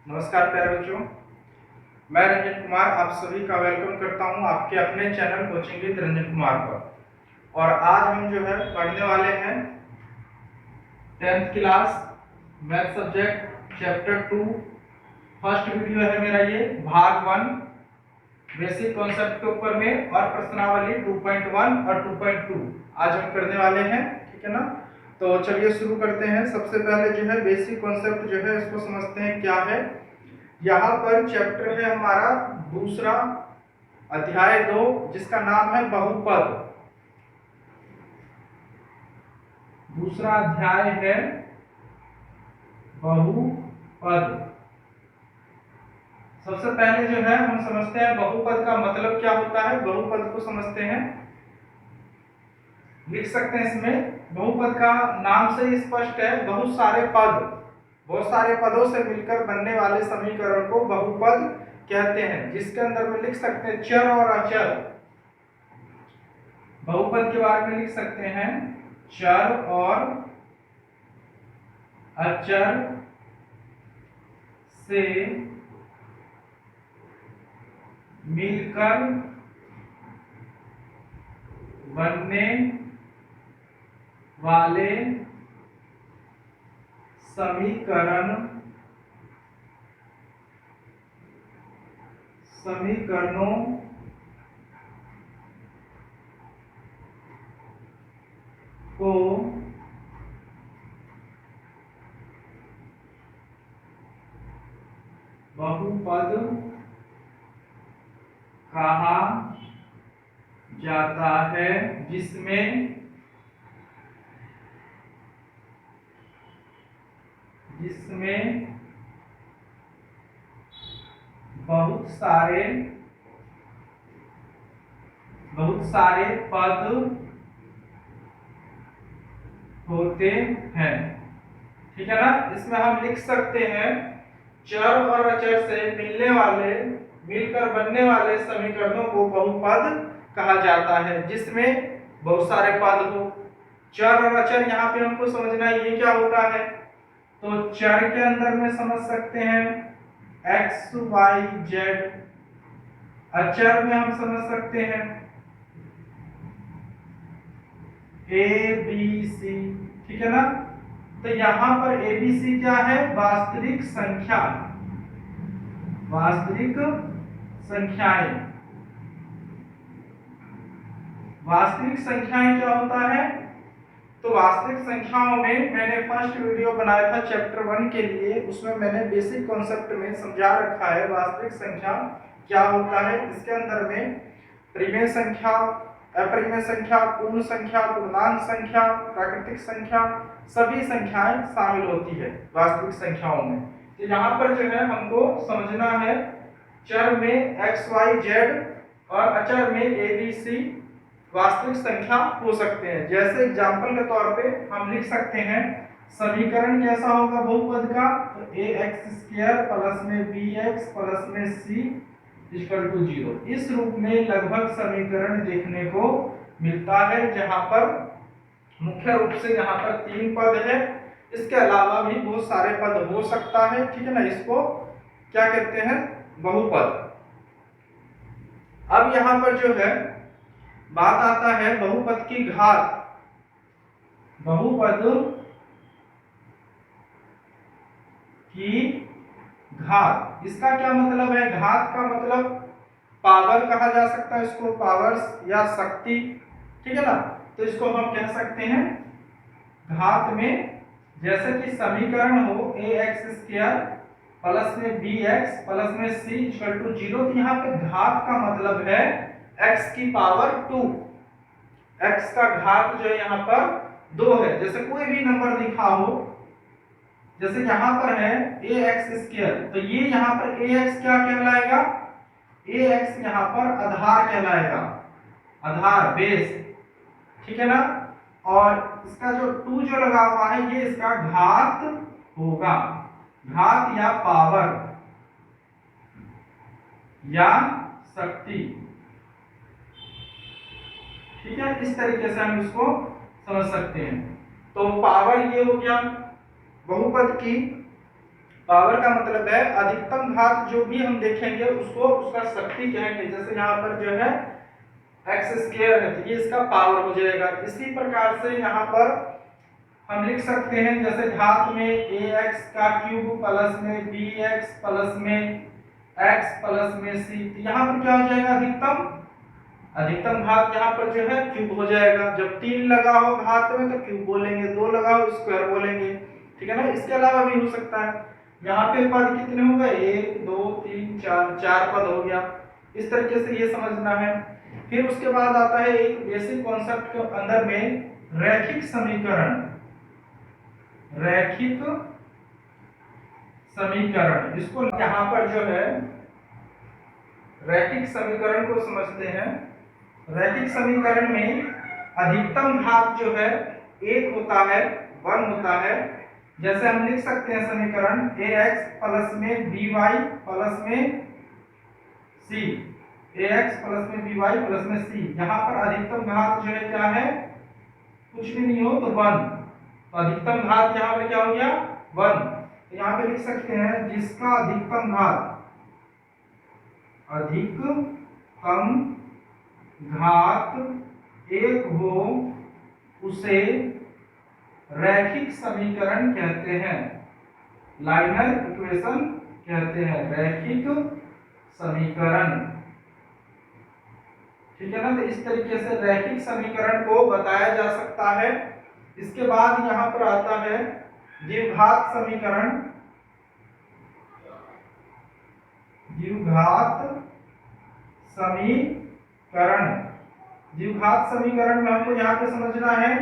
नमस्कार प्यारे बच्चों, मैं रंजन कुमार आप सभी का वेलकम करता हूं आपके अपने channel coaching with Ranjan Kumar पर। और आज हम जो है पढ़ने वाले हैं 10th class math subject chapter 2। First video है मेरा ये भाग 1 बेसिक कॉन्सेप्ट के ऊपर में और प्रश्नावली 2.1 और 2.2 आज हम करने वाले हैं, ठीक है ना। तो चलिए शुरू करते हैं। सबसे पहले जो है बेसिक कॉन्सेप्ट जो है इसको समझते हैं क्या है। यहाँ पर चैप्टर है हमारा दूसरा, अध्याय 2, जिसका नाम है बहुपद। दूसरा अध्याय है बहुपद। सबसे पहले जो है हम समझते हैं बहुपद का मतलब क्या होता है। बहुपद को समझते हैं, लिख सकते हैं इसमें। बहुपद का नाम से ही स्पष्ट है, बहुत सारे पद, बहुत सारे पदों से मिलकर बनने वाले समीकरण को बहुपद कहते हैं, जिसके अंदर में लिख सकते हैं चर और अचर। बहुपद के बारे में लिख सकते हैं चर और अचर से मिलकर बनने वाले समीकरणों को बहुपद कहा जाता है, जिसमें बहुत सारे पद होते हैं, ठीक है ना। इसमें हम लिख सकते हैं चर और अचर से मिलकर बनने वाले समीकरणों को बहुपद कहा जाता है, जिसमें बहुत सारे पद हो। चर और अचर यहाँ पे हमको समझना है ये क्या होता है। तो चर के अंदर में समझ सकते हैं x, y, z। अचर में हम समझ सकते हैं a, b, c, ठीक है ना। तो यहाँ पर a, b, c क्या है, वास्तविक संख्या, वास्तविक संख्याएं। वास्तविक संख्याएं क्या होता है। तो वास्तविक संख्याओं में मैंने फर्स्ट वीडियो बनाया था चैप्टर 1 के लिए, उसमें मैंने बेसिक कॉन्सेप्ट में समझा रखा है वास्तविक संख्या क्या होता है। इसके अंदर में परिमेय संख्या, अपरिमेय संख्या, पूर्ण संख्या, पूर्णांक संख्या, प्राकृतिक संख्या, सभी संख्याएं शामिल होती है वास्तविक संख्याओं में। तो यहाँ पर जो है हमको समझना है चर में x, y, z और अचर में a, b, c वास्तविक संख्या हो सकते हैं। जैसे एग्जांपल के तौर पे हम लिख सकते हैं समीकरण कैसा होगा बहुपद का, तो ax² प्लस में bx प्लस में c इक्वल टू 0। इस रूप में लगभग समीकरण देखने को मिलता है, जहां पर मुख्य रूप से यहाँ पर 3 पद है। इसके अलावा भी बहुत सारे पद हो सकता है, ठीक है ना। इसको क्या कहते हैं, बहुपद। अब यहाँ पर जो है बात आता है बहुपद की घात। बहुपद की घात, इसका क्या मतलब है। घात का मतलब पावर कहा जा सकता है इसको, पावर्स या शक्ति, ठीक है ना। तो इसको हम कह सकते हैं घात में, जैसे कि समीकरण हो ax² प्लस में bx प्लस में c इक्वल टू 0। तो यहाँ पे घात का मतलब है x की पावर 2। x का घात जो है यहाँ पर 2 है। जैसे कोई भी नंबर लिखा हो, जैसे यहाँ पर है ax², तो ये यहाँ पर ax क्या कहलाएगा, ax यहाँ पर आधार कहलाएगा, आधार, बेस, ठीक है ना। और इसका जो 2 जो लगा हुआ है ये इसका घात होगा, घात या पावर या शक्ति, ठीक है। इस तरीके से हम इसको समझ सकते हैं। तो पावर ये हो गया बहुपद की पावर का मतलब है अधिकतम घात जो भी हम देखेंगे उसको उसका शक्ति कहेंगे। जैसे यहाँ पर जो है एक्स स्क्वायर है तो ये इसका पावर हो जाएगा। इसी प्रकार से यहाँ पर हम लिख सकते हैं जैसे घात में ax का क्यूब प्लस में bx प्लस में x प्लस में c, तो यहाँ पर क्या हो जाएगा अधिकतम घात यहाँ पर जो है क्यूब हो जाएगा। जब 3 लगा हो घात में तो क्यूब बोलेंगे, 2 लगा हो स्क्वायर बोलेंगे, ठीक है ना। इसके अलावा भी हो सकता है। यहाँ पे पद कितने हो गए 1 2 3 4, 4 पद हो गया। इस तरीके से ये समझना है। फिर उसके बाद आता है एक बेसिक कॉन्सेप्ट के अंदर में रैखिक समीकरण। इसको यहाँ पर जो है रैखिक समीकरण को समझते हैं। रैखिक समीकरण में अधिकतम घात जो है 1 होता है, 1 होता है। जैसे हम लिख सकते हैं समीकरण ax प्लस में by प्लस में c, ax प्लस में by प्लस में c। यहाँ पर अधिकतम घात जो है क्या है, कुछ भी नहीं हो तो 1, तो अधिकतम घात यहाँ पर क्या हो गया 1। तो यहाँ पे लिख सकते हैं जिसका अधिकतम घात 1 हो उसे रैखिक समीकरण कहते हैं, लाइनर इक्वेशन कहते हैं, रैखिक समीकरण, ठीक है ना। तो इस तरीके से रैखिक समीकरण को बताया जा सकता है। इसके बाद यहाँ पर आता है द्विघात समीकरण। द्विघात समीकरण में हमको यहाँ पे समझना है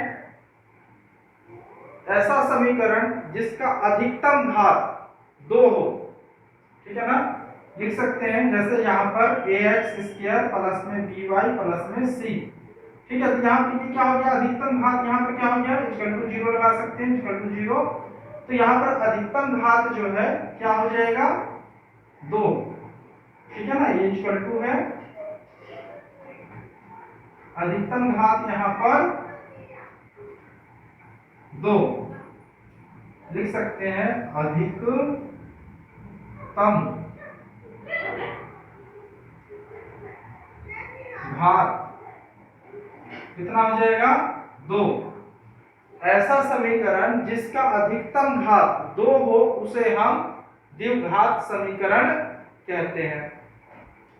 ऐसा समीकरण जिसका अधिकतम घात 2 हो, ठीक है ना। लिख सकते हैं जैसे यहाँ पर ax स्क्वायर प्लस में by प्लस में c, ठीक है। तो यहाँ पे क्या हो गया अधिकतम घात, यहाँ पर क्या हो गया इक्वल टू 0 लगा सकते हैं, इक्वल टू 0। तो यहाँ पर अधिकतम घात जो है क्या हो जाएगा 2, ठीक है ना। ये इक्वल टू है अधिकतम घात यहाँ पर 2, लिख सकते हैं अधिकतम घात कितना हो जाएगा 2। ऐसा समीकरण जिसका अधिकतम घात 2 हो उसे हम द्विघात समीकरण कहते हैं।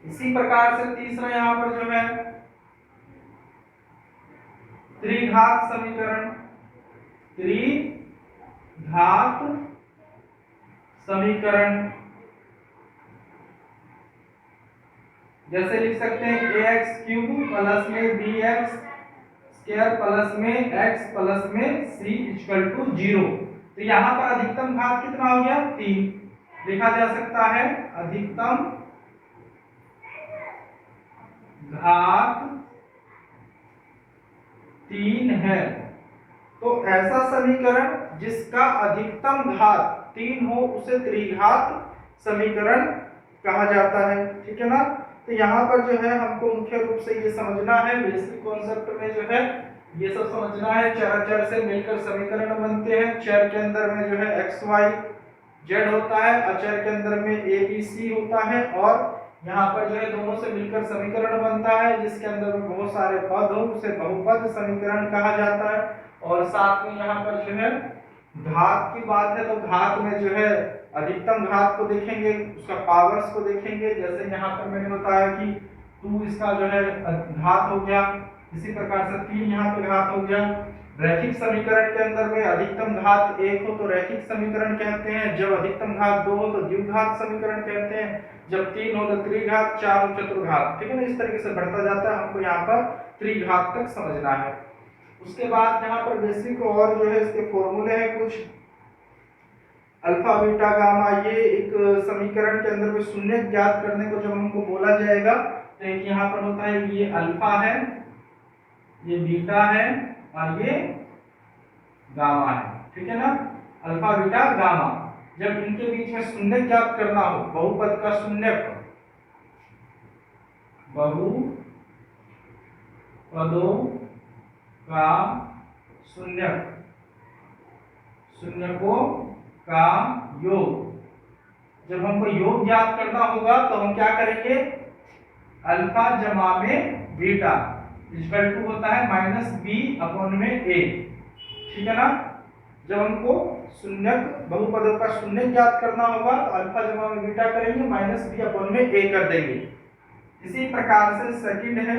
इसी प्रकार से तीसरा यहाँ पर जो है त्रिघात समीकरण। जैसे लिख सकते हैं ax क्यूब प्लस में bx स्क्वायर प्लस में x प्लस में c इक्वल टू 0। तो यहाँ पर अधिकतम घात कितना हो गया 3, लिखा जा सकता है अधिकतम घात 3 है। तो ऐसा समीकरण जिसका अधिकतम घात 3 हो उसे त्रिघात समीकरण कहा जाता है, ठीक है ना। तो यहाँ पर जो है हमको मुख्य रूप से ये समझना है, बेसिक कॉन्सेप्ट में जो है ये सब समझना है। चर से मिलकर समीकरण बनते हैं। चर के अंदर में जो है x y z होता है, अचर के अंदर में a b c होता है, और यहाँ पर जो है दोनों से मिलकर समीकरण बनता है जिसके अंदर में बहुत सारे पद हो उसे बहुपद समीकरण कहा जाता है। और साथ में यहाँ पर जो है घात की बात है तो घात में जो है अधिकतम घात को देखेंगे, उसका पावर्स को देखेंगे। जैसे यहाँ पर मैंने बताया कि 2 इसका जो है घात हो गया, इसी प्रकार से 3 यहाँ पे घात हो गया। रैखिक समीकरण के अंदर में अधिकतम घात 1 हो तो रैखिक समीकरण कहते हैं, जब अधिकतम घात 2 हो तो द्विघात समीकरण कहते हैं, जब 3 हो तो त्रिघात, 4 हो चतुर्घात, ठीक है ना। इस तरीके से बढ़ता जाता है, हमको यहाँ पर त्रिघात तक समझना है। उसके बाद यहाँ पर बेसिक और जो है इसके फॉर्मूले हैं कुछ, अल्फा बीटा गामा। ये एक समीकरण के अंदर में शून्य ज्ञात करने को जब हमको बोला जाएगा तो एक यहाँ पर होता है ये अल्फा है, ये बीटा है और ये गामा है, ठीक है ना। अल्फा बीटा गामा, जब इनके बीच में शून्य ज्ञात करना हो, बहुपद का शून्य, बहुपदों का शून्य, शून्यकों का योग, जब हमको योग ज्ञात करना होगा तो हम क्या करेंगे, अल्फा जमा में बीटा इक्वल टू होता है माइनस बी अपॉन में ए, ठीक है ना। जब हमको शून्यक बहुपदों का शून्य ज्ञात करना होगा तो अल्फा जमा में बीटा करेंगे, माइनस बी अपॉन में ए कर देंगे। इसी प्रकार से सेकंड है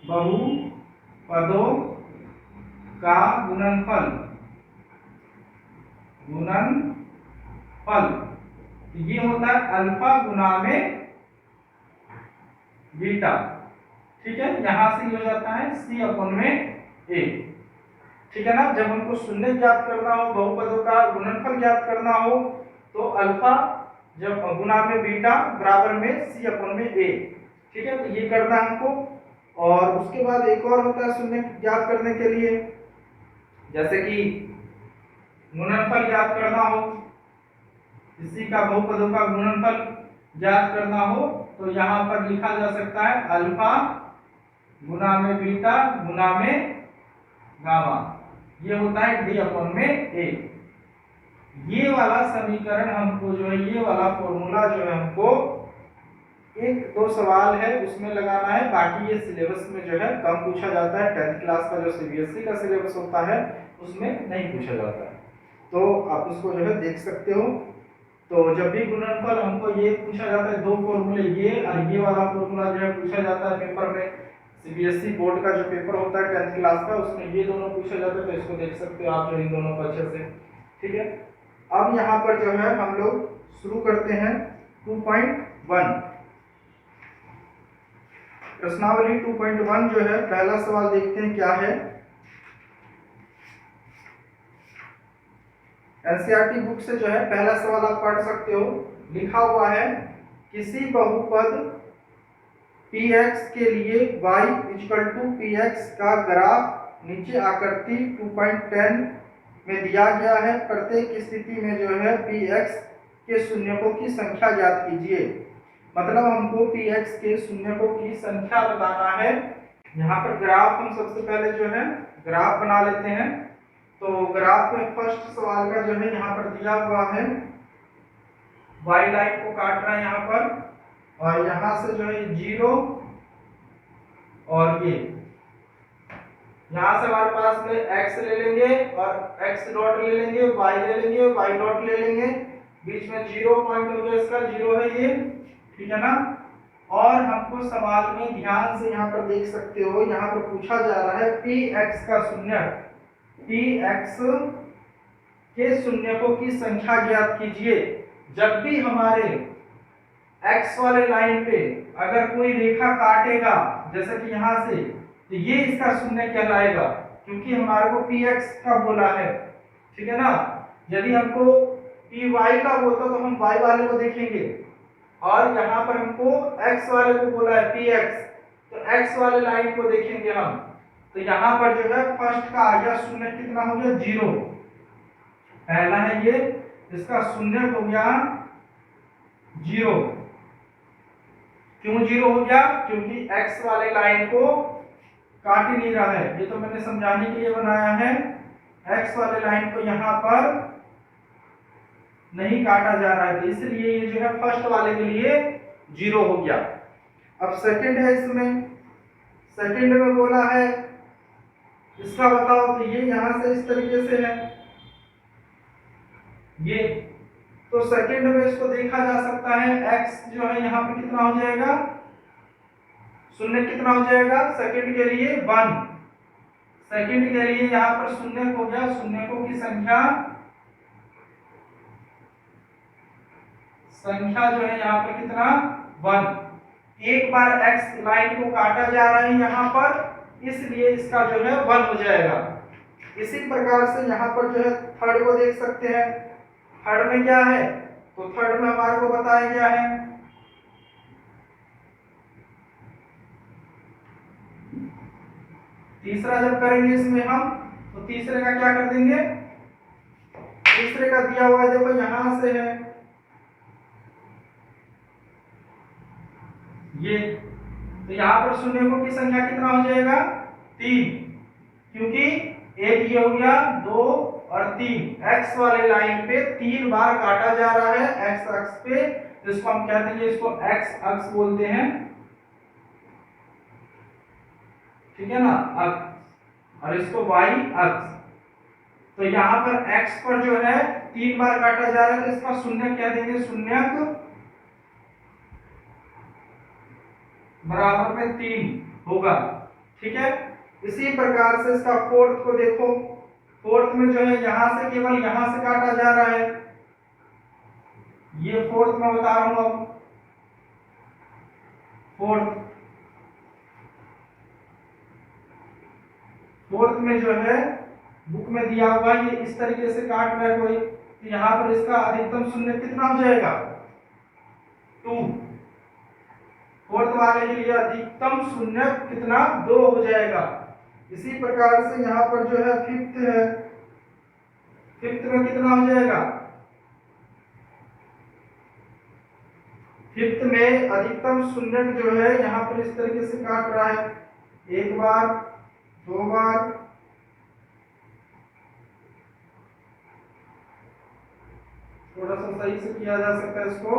बहुपदों का गुणनफल, ये होता है अल्फा गुना में बीटा, ठीक है। यहां से ये हो जाता है सी अपॉन में ए, ठीक है ना। जब हमको शून्य ज्ञात करना हो, बहुपदों का गुणनफल ज्ञात करना हो तो अल्फा जब गुना में बीटा बराबर में सी अपॉन में ए, ठीक है। तो ये करना है हमको। और उसके बाद एक और होता है शून्य ज्ञात करने के लिए, जैसे कि गुणनफल ज्ञात करना हो, इसी का बहुपदों का गुणनफल ज्ञात करना हो तो यहाँ पर लिखा जा सकता है अल्फा गुना में बीटा गुना में गामा, ये होता है डी अपॉन में ए। ये वाला समीकरण हमको जो है, ये वाला फॉर्मूला जो है हमको एक दो सवाल है उसमें लगाना है, बाकी ये सिलेबस में जो है कम पूछा जाता है। 10th क्लास का जो सीबीएसई का सिलेबस होता है उसमें नहीं पूछा जाता है, तो आप उसको जो है देख सकते हो। तो जब भी गुणनफल हमको ये पूछा जाता है, दो फॉर्मूले ये और ये वाला फॉर्मूला जो है पूछा जाता है पेपर में, सीबीएसई बोर्ड का जो पेपर होता है 10th क्लास का उसमें ये दोनों पूछा जाता है, तो इसको देख सकते हो आप जो इन दोनों को अच्छे से, ठीक है। अब यहाँ पर जो है हम लोग शुरू करते हैं 2.1 प्रश्नावली। 2.1 जो है पहला सवाल देखते हैं क्या है। एनसीईआरटी बुक से जो है पहला सवाल आप पढ़ सकते हो। लिखा हुआ है किसी बहुपद px के लिए y इक्वल टू px का ग्राफ नीचे आकृति 2.10 में दिया गया है। प्रत्येक स्थिति में जो है px के शून्यकों की संख्या ज्ञात कीजिए। मतलब हमको px के शून्यकों की संख्या बताना है। यहाँ पर ग्राफ हम सबसे पहले जो है ग्राफ बना लेते हैं। तो ग्राफ में फर्स्ट सवाल का जो है यहाँ पर दिया हुआ है y लाइन को काट रहा है यहाँ पर, और यहाँ से जो है 0 और ये यहाँ से हमारे पास में x ले लेंगे और x डॉट ले लेंगे, y ले लेंगे, y डॉट ले लेंगे, बीच में 0 पॉइंट हो गया, इसका 0 है ये, ठीक है ना। और हमको सवाल में ध्यान से यहाँ पर देख सकते हो, यहाँ पर पूछा जा रहा है px का शून्यक, px के शून्यकों की संख्या ज्ञात कीजिए। जब भी हमारे x वाले लाइन पे अगर कोई रेखा काटेगा जैसे कि यहाँ से, तो ये इसका शून्य कहलाएगा, क्योंकि हमारे को px का बोला है, ठीक है ना। यदि हमको py का बोलता तो हम y वाले को देखेंगे, और यहाँ पर हमको x वाले को बोला है px, तो x वाले लाइन को देखेंगे हम। तो यहाँ पर जो है फर्स्ट का आ गया शून्य, कितना हो गया 0, पहला है ये, इसका शून्य हो गया 0। क्यों 0 हो गया? क्योंकि x वाले लाइन को काट ही नहीं रहा है, ये तो मैंने समझाने के लिए बनाया है। x वाले लाइन को यहाँ पर नहीं काटा जा रहा है, तो इसलिए ये जो है फर्स्ट वाले के लिए 0 हो गया। अब सेकंड है, इसमें सेकंड में बोला है इसका बताओ, तो ये यहां से इस तरीके से है ये, तो सेकंड में इसको देखा जा सकता है x जो है यहाँ पे कितना हो जाएगा, शून्य कितना हो जाएगा सेकंड के लिए 1, सेकंड के लिए यहाँ पर शून्य हो गया, शून्यकों की संख्या जो है यहाँ पर कितना 1। एक बार x लाइन को काटा जा रहा है यहाँ पर, इसलिए इसका जो है 1 हो जाएगा। इसी प्रकार से यहाँ पर जो है थर्ड को देख सकते हैं। थर्ड में क्या है, तो थर्ड में हमारे को बताया गया है तीसरा जब करेंगे इसमें हम, तो तीसरे का क्या कर देंगे, तीसरे का दिया हुआ है देखो यहां से है ये, तो यहाँ पर शून्यकों की संख्या कितना हो जाएगा 3, क्योंकि एक ये हो गया 2 और 3 एक्स वाले लाइन पे 3 बार काटा जा रहा है एक्स अक्ष पे, जिसको हम कहते हैं, इसको एक्स अक्ष बोलते हैं, ठीक है ना, अक्ष, और इसको वाई अक्ष। तो यहाँ पर एक्स पर जो है 3 बार काटा जा रहा है, तो इसका शून्यक क्या देंगे, शून्यक बराबर में 3 होगा, ठीक है। इसी प्रकार से इसका फोर्थ को देखो, फोर्थ में जो है यहां से केवल यहां से काटा जा रहा है, ये फोर्थ में बता रहा हूं अब, फोर्थ में जो है बुक में दिया हुआ ये इस तरीके से काट रहा है कोई, तो यहाँ पर इसका अधिकतम शून्य कितना हो जाएगा, 2। फोर्थ वाले के लिए अधिकतम शून्य कितना, 2 हो जाएगा। इसी प्रकार से यहाँ पर जो है फिफ्थ है, फिफ्थ में कितना हो जाएगा, फिफ्थ में अधिकतम शून्य जो है यहाँ पर इस तरीके से काट रहा है, 1 बार 2 बार, थोड़ा सा सही से किया जा सकता है इसको,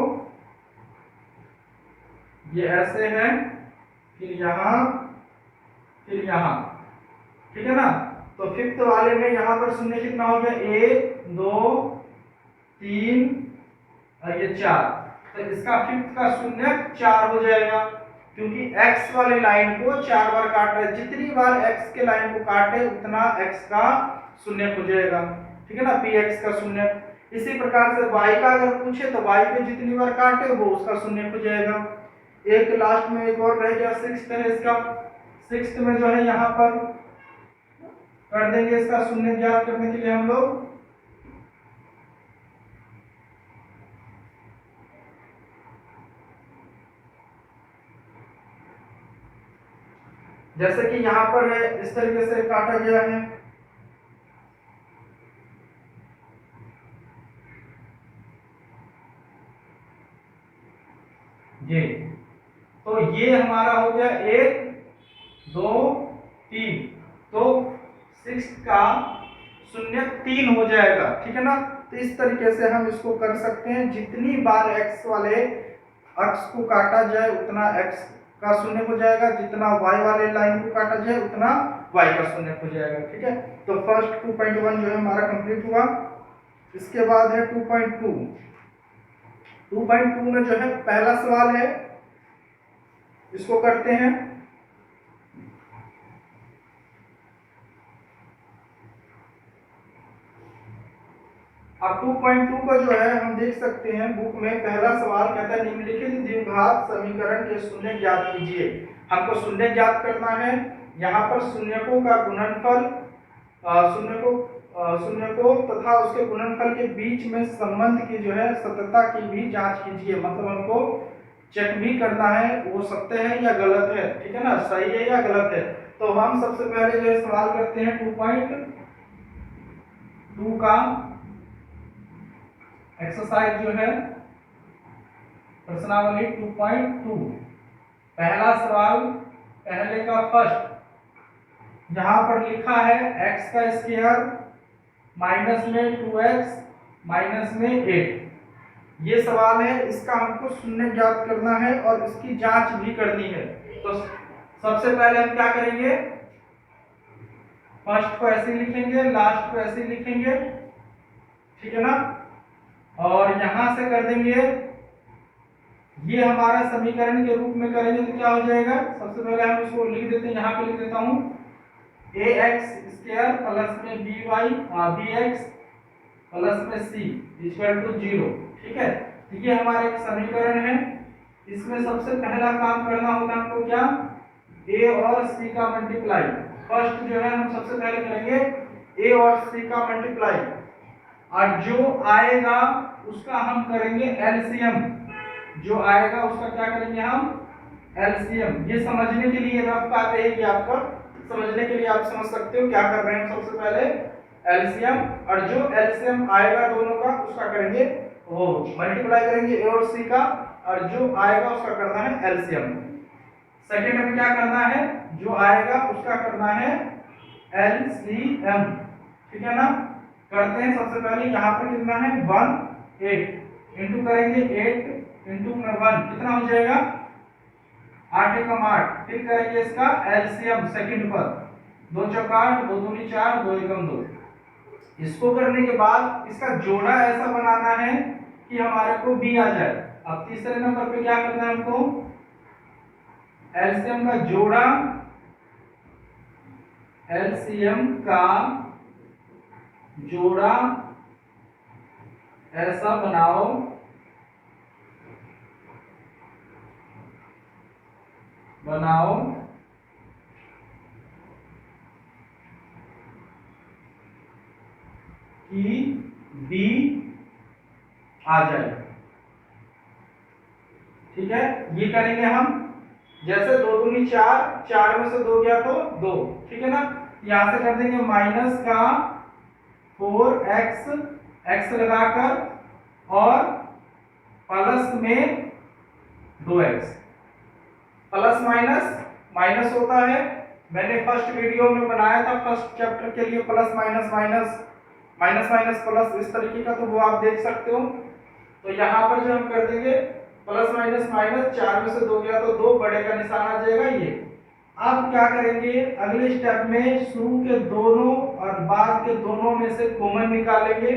ये ऐसे है, फिर यहाँ, फिर यहाँ, ठीक है ना। तो फिफ्थ वाले में यहाँ पर शून्य कितना हो गया, 1 2 3 और ये 4, तो इसका फिफ्थ का शून्य 4 हो जाएगा, क्योंकि x वाले लाइन को 4 बार काट रहा है, जितनी बार x के लाइन को काटे उतना x का शून्य हो जाएगा, ठीक है ना, px का शून्य। इसी प्रकार से y का अगर पूछे तो y पे जितनी बार काटे वो उसका शून्य हो जाएगा। एक लास्ट में एक और रह गया, सिक्स्थ है इसका, सिक्स्थ में जो है यहाँ पर कर देंगे इसका शून्य ज्ञात करने के लिए हम लोग, जैसे कि यहाँ पर है इस तरीके से काटा गया है, ये तो ये हमारा हो गया 1 2 3, तो सिक्स का शून्य 3 हो जाएगा, ठीक है ना। तो इस तरीके से हम इसको कर सकते हैं, जितनी बार x वाले अक्ष को काटा जाए उतना x का शून्य हो जाएगा, जितना y वाले लाइन को काटा जाए उतना y का शून्य हो जाएगा, ठीक है। तो फर्स्ट 2.1 जो है हमारा कंप्लीट हुआ। इसके बाद है 2.2। 2.2 में जो है पहला सवाल है, इसको करते हैं। अब 2.2 का जो है हम देख सकते हैं बुक में पहला सवाल कहता है निम्नलिखित द्विघात समीकरण के शून्य ज्ञात कीजिए। हमको शून्य ज्ञात करना है, यहाँ पर शून्यकों का गुणनफल, शून्य को तथा उसके गुणनफल के बीच में संबंध की जो है सत्यता की भी जांच कीजिए, मतलब हमको चेक भी करना है वो सत्य है या गलत है, ठीक है ना, सही है या गलत है। तो हम सबसे पहले जो है सवाल करते हैं 2.2 का एक्सरसाइज जो है प्रश्नावली 2.2। पहला सवाल, पहले का फर्स्ट, यहाँ पर लिखा है x का स्क्वायर माइनस में 2x माइनस में 8। ये सवाल है, इसका हमको शून्य ज्ञात करना है और इसकी जांच भी करनी है। तो सबसे पहले हम क्या करेंगे, फर्स्ट को ऐसे लिखेंगे, लास्ट को ऐसे लिखेंगे, ठीक है ना, और यहां से कर देंगे, ये हमारा समीकरण के रूप में करेंगे तो क्या हो जाएगा, सबसे पहले हम इसको लिख देते हैं, यहाँ पे लिख देता हूं ax स्क्वायर प्लस में bx प्लस में c इक्वल टू 0, ठीक है। ये हमारा एक समीकरण है, इसमें सबसे पहला काम करना होगा हमको क्या, a और c का मल्टीप्लाई। फर्स्ट जो है हम सबसे पहले करेंगे a और c का मल्टीप्लाई, और जो आएगा उसका हम करेंगे एलसीएम, जो आएगा उसका क्या करेंगे हम एलसीएम। ये समझने के लिए रफ बात रहेगी, आपको समझने के लिए आप समझ सकते हो क्या कर रहे हैं। सबसे पहले एलसीएम, और जो एलसीएम आएगा दोनों का उसका करेंगे वो मल्टीप्लाई करेंगे ए और सी का, और जो आएगा उसका करना है एलसीएम। सेकंड में क्या करना है, जो आएगा उसका करना है एलसीएम, ठीक है ना। करते हैं। सबसे पहले यहाँ पर कितना है 1 8 इंटू करेंगे 8 इंटू 1 कितना हो जाएगा 8 एकम 8। फिर करेंगे इसका एलसीएम सेकंड पर 2 चौका 8 2 दूनी 4 2 एकम 2। इसको करने के बाद इसका जोड़ा ऐसा बनाना है कि हमारे को बी आ जाए। अब तीसरे नंबर पे क्या करना है हमको एलसीएम का जोड़ा, एलसीएम का जोड़ा ऐसा बनाओ कि बी आ जाए। ठीक है, ये करेंगे हम। जैसे 2 दूनी 4 4 में से 2 गया तो 2। ठीक है ना, यहां से कर देंगे माइनस का 4x x लगाकर और प्लस में 2x। प्लस माइनस माइनस होता है, मैंने फर्स्ट वीडियो में बनाया था फर्स्ट चैप्टर के लिए plus minus minus minus minus plus इस तरीके का, तो वो आप देख सकते हो। तो यहाँ पर जो हम कर देंगे प्लस माइनस माइनस 4 में से 2 गया तो 2 बड़े का निशान आ जाएगा ये। अब क्या करेंगे अगले स्टेप में शुरू के दोनों और बाद के दोनों में से कॉमन निकालेंगे।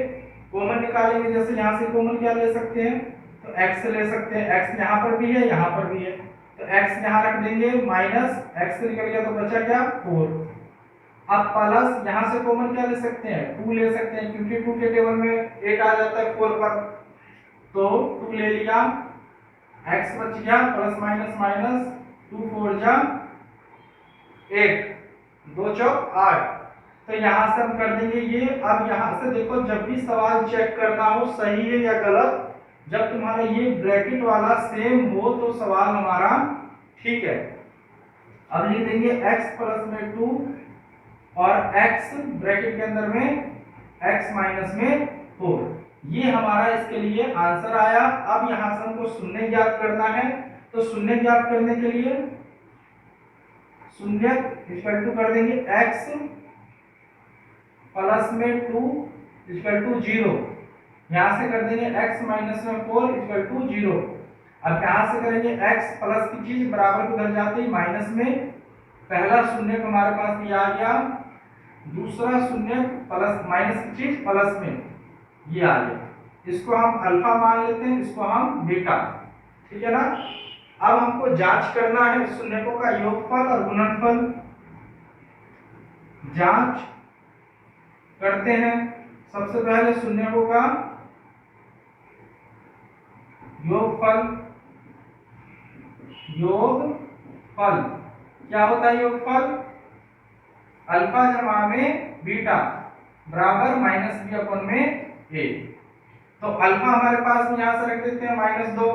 कॉमन निकालेंगे जैसे यहाँ से कॉमन क्या ले सकते हैं तो x ले सकते हैं। x यहाँ पर भी है यहाँ पर भी है तो x यहाँ रख देंगे माइनस x निकल गया तो बचा क्या 4। अब प्लस यहाँ से कॉमन क्या ले सकते हैं 2 ले सकते हैं क्योंकि 2 के टेबल में 8 आ जाता है 4 पर, तो 2 ले लिया। x बच गया प्लस माइनस माइनस 2 4 जा 8 2 चौक 8। तो यहाँ से हम कर देंगे ये। अब यहाँ से देखो जब भी सवाल चेक करना हो सही है या गलत, जब तुम्हारा ये ब्रैकेट वाला सेम हो तो सवाल हमारा ठीक है। अब लिख देंगे x प्लस में 2 और x ब्रैकेट के अंदर में x माइनस में 4। ये हमारा इसके लिए आंसर आया। अब यहाँ से हमको शून्य ज्ञात करना है, तो शून्य ज्ञात करने के लिए शून्य इक्वल टू कर देंगे x प्लस में 2 इक्वल टू 0। यहाँ से कर देंगे x माइनस में 4 इक्वल टू 0। अब यहाँ से करेंगे x प्लस की चीज बराबर उधर जाते ही माइनस में, पहला शून्य हमारे पास ये आ गया, दूसरा शून्य प्लस माइनस की चीज प्लस में ये आ गया। इसको हम अल्फा मान लेते हैं, इसको हम बीटा। ठीक है ना, अब हमको जांच करना है शून्यकों का योगफल और गुणनफल। जांच करते हैं सबसे पहले शून्यकों का योगफल। योगफल क्या होता है योगफल अल्फा जमा में बीटा बराबर माइनस बी अपन में ए। तो अल्फा हमारे पास यहाँ से रख देते हैं -2,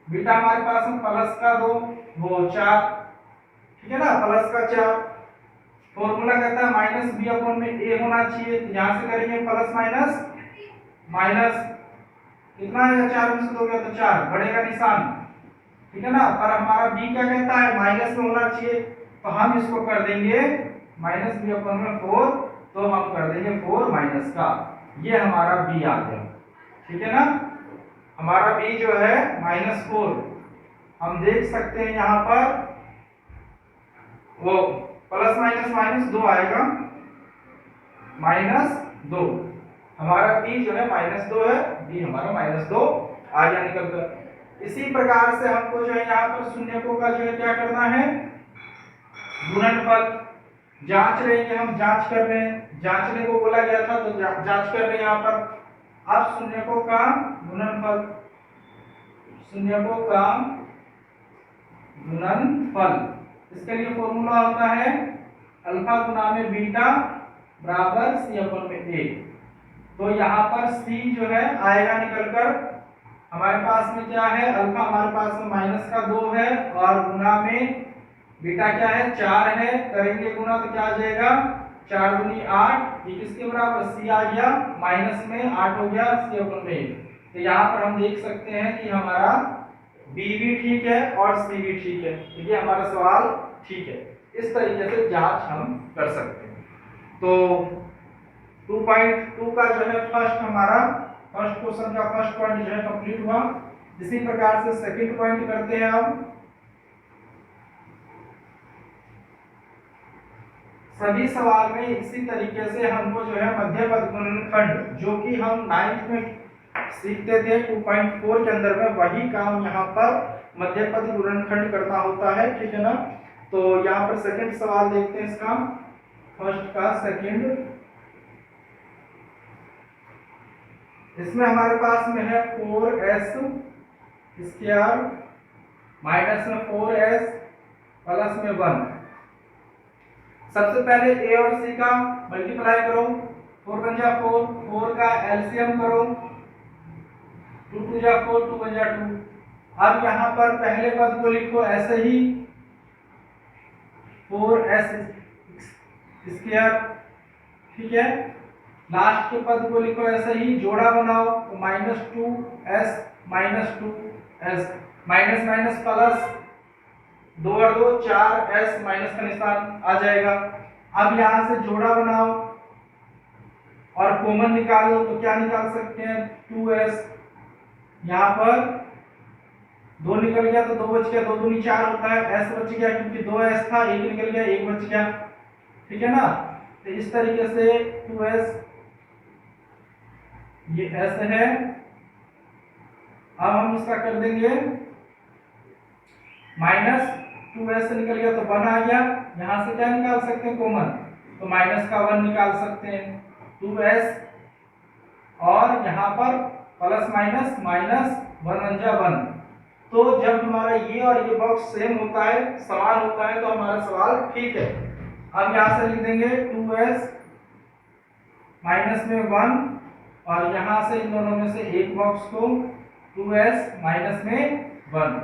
बीटा हमारे पास में प्लस का 2 वो 4। ठीक है ना, प्लस का 4। फॉर्मूला कहता है माइनस बी अपन में ए होना चाहिए, तो यहाँ से करेंगे प्लस माइनस माइनस कितना है 4 में से 2 गया तो 4 बड़े का निशान। ठीक है ना, पर हमारा बी क्या कहता है माइनस में होना चाहिए, तो हम इसको कर देंगे माइनस बी अपन में 4, तो हम कर देंगे 4 माइनस का, ये हमारा बी आ गया। ठीक है ना, हमारा बी जो है -4। हम देख सकते हैं यहाँ पर वो प्लस माइनस माइनस 2 आएगा -2। हमारा बी जो है -2 है, बी हमारा -2 आ गया निकल कर। इसी प्रकार से हमको जो है यहाँ पर शून्यकों का जो है क्या करना है गुणनफल। जांच रहे हैं हम, जांच कर रहे हैं, जांचने को बोला गया था तो जांच कर रहे हैं यहाँ पर। अब शून्यकों का गुणनफल, शून्यकों का गुणनफल, इसके लिए फॉर्मूला होता है अल्फा गुना में बीटा बराबर सी अपन में ए। तो यहाँ पर सी जो है आएगा निकलकर, हमारे पास में क्या है अल्फा हमारे पास में -2 है और गुना में बीटा क्या है 4 है, करेंगे गुना तो क्या आ जाएगा 4 दूनी 8, ये किसके बराबर सी आ गया, माइनस में 8 हो गया सी अपन में। तो यहाँ पर हम देख सकते हैं कि हमारा बी भी ठीक है और सी भी ठीक है, तो ये हमारा सवाल ठीक है। इस तरीके से जांच हम कर सकते हैं। तो 2.2 का जो है फर्स्ट क्वेश्चन का फर्स्ट पॉइंट जो है कंप्लीट हुआ। इसी प्रकार से सेकंड पॉइंट करते हैं। अब सभी सवाल में इसी तरीके से हमको जो है मध्यपद गुणनखंड जो कि हम 9th में सीखते थे 2.4 के अंदर में, वही काम यहाँ पर मध्यपद गुणनखंड करना होता है, ठीक है ना। तो यहाँ पर सेकंड सवाल देखते हैं इसका, फर्स्ट का सेकंड। इसमें हमारे पास में है 4s स्क्वायर माइनस में 4s प्लस में 1। सबसे पहले a और c का मल्टीप्लाई करो, 4 बन जा 4, 4 का एलसीएम करो, 2 2 जा 4, 2 बन जा 2। अब यहाँ पर पहले पद को लिखो ऐसे ही 4s स्क्वायर, ठीक है। लास्ट के पद को लिखो ऐसे ही, जोड़ा बनाओ तो -2s minus 2s, minus minus plus, 2 और 2 4s माइनस का निशान आ जाएगा। अब यहाँ से जोड़ा बनाओ और कॉमन निकालो तो क्या निकाल सकते हैं 2s, यहाँ पर 2 निकल गया तो 2 बच गया, 2 दूनी 4 होता है, s बच गया क्योंकि 2s था, 1 निकल गया 1 बच गया, ठीक है ना। तो इस तरीके से 2s ये s है। अब हम इसका कर देंगे माइनस 2s निकल गया तो 1 आ गया, यहाँ से क्या निकाल सकते हैं कॉमन, तो माइनस का 1 निकाल सकते हैं 2s, और यहाँ पर प्लस माइनस माइनस 1 बन जा 1। तो जब हमारा ये और ये बॉक्स सेम होता है, समान होता है, तो हमारा सवाल ठीक है। अब यहाँ से लिख देंगे 2s माइनस में 1, और यहाँ से इन दोनों में से एक बॉक्स को 2s माइनस में 1,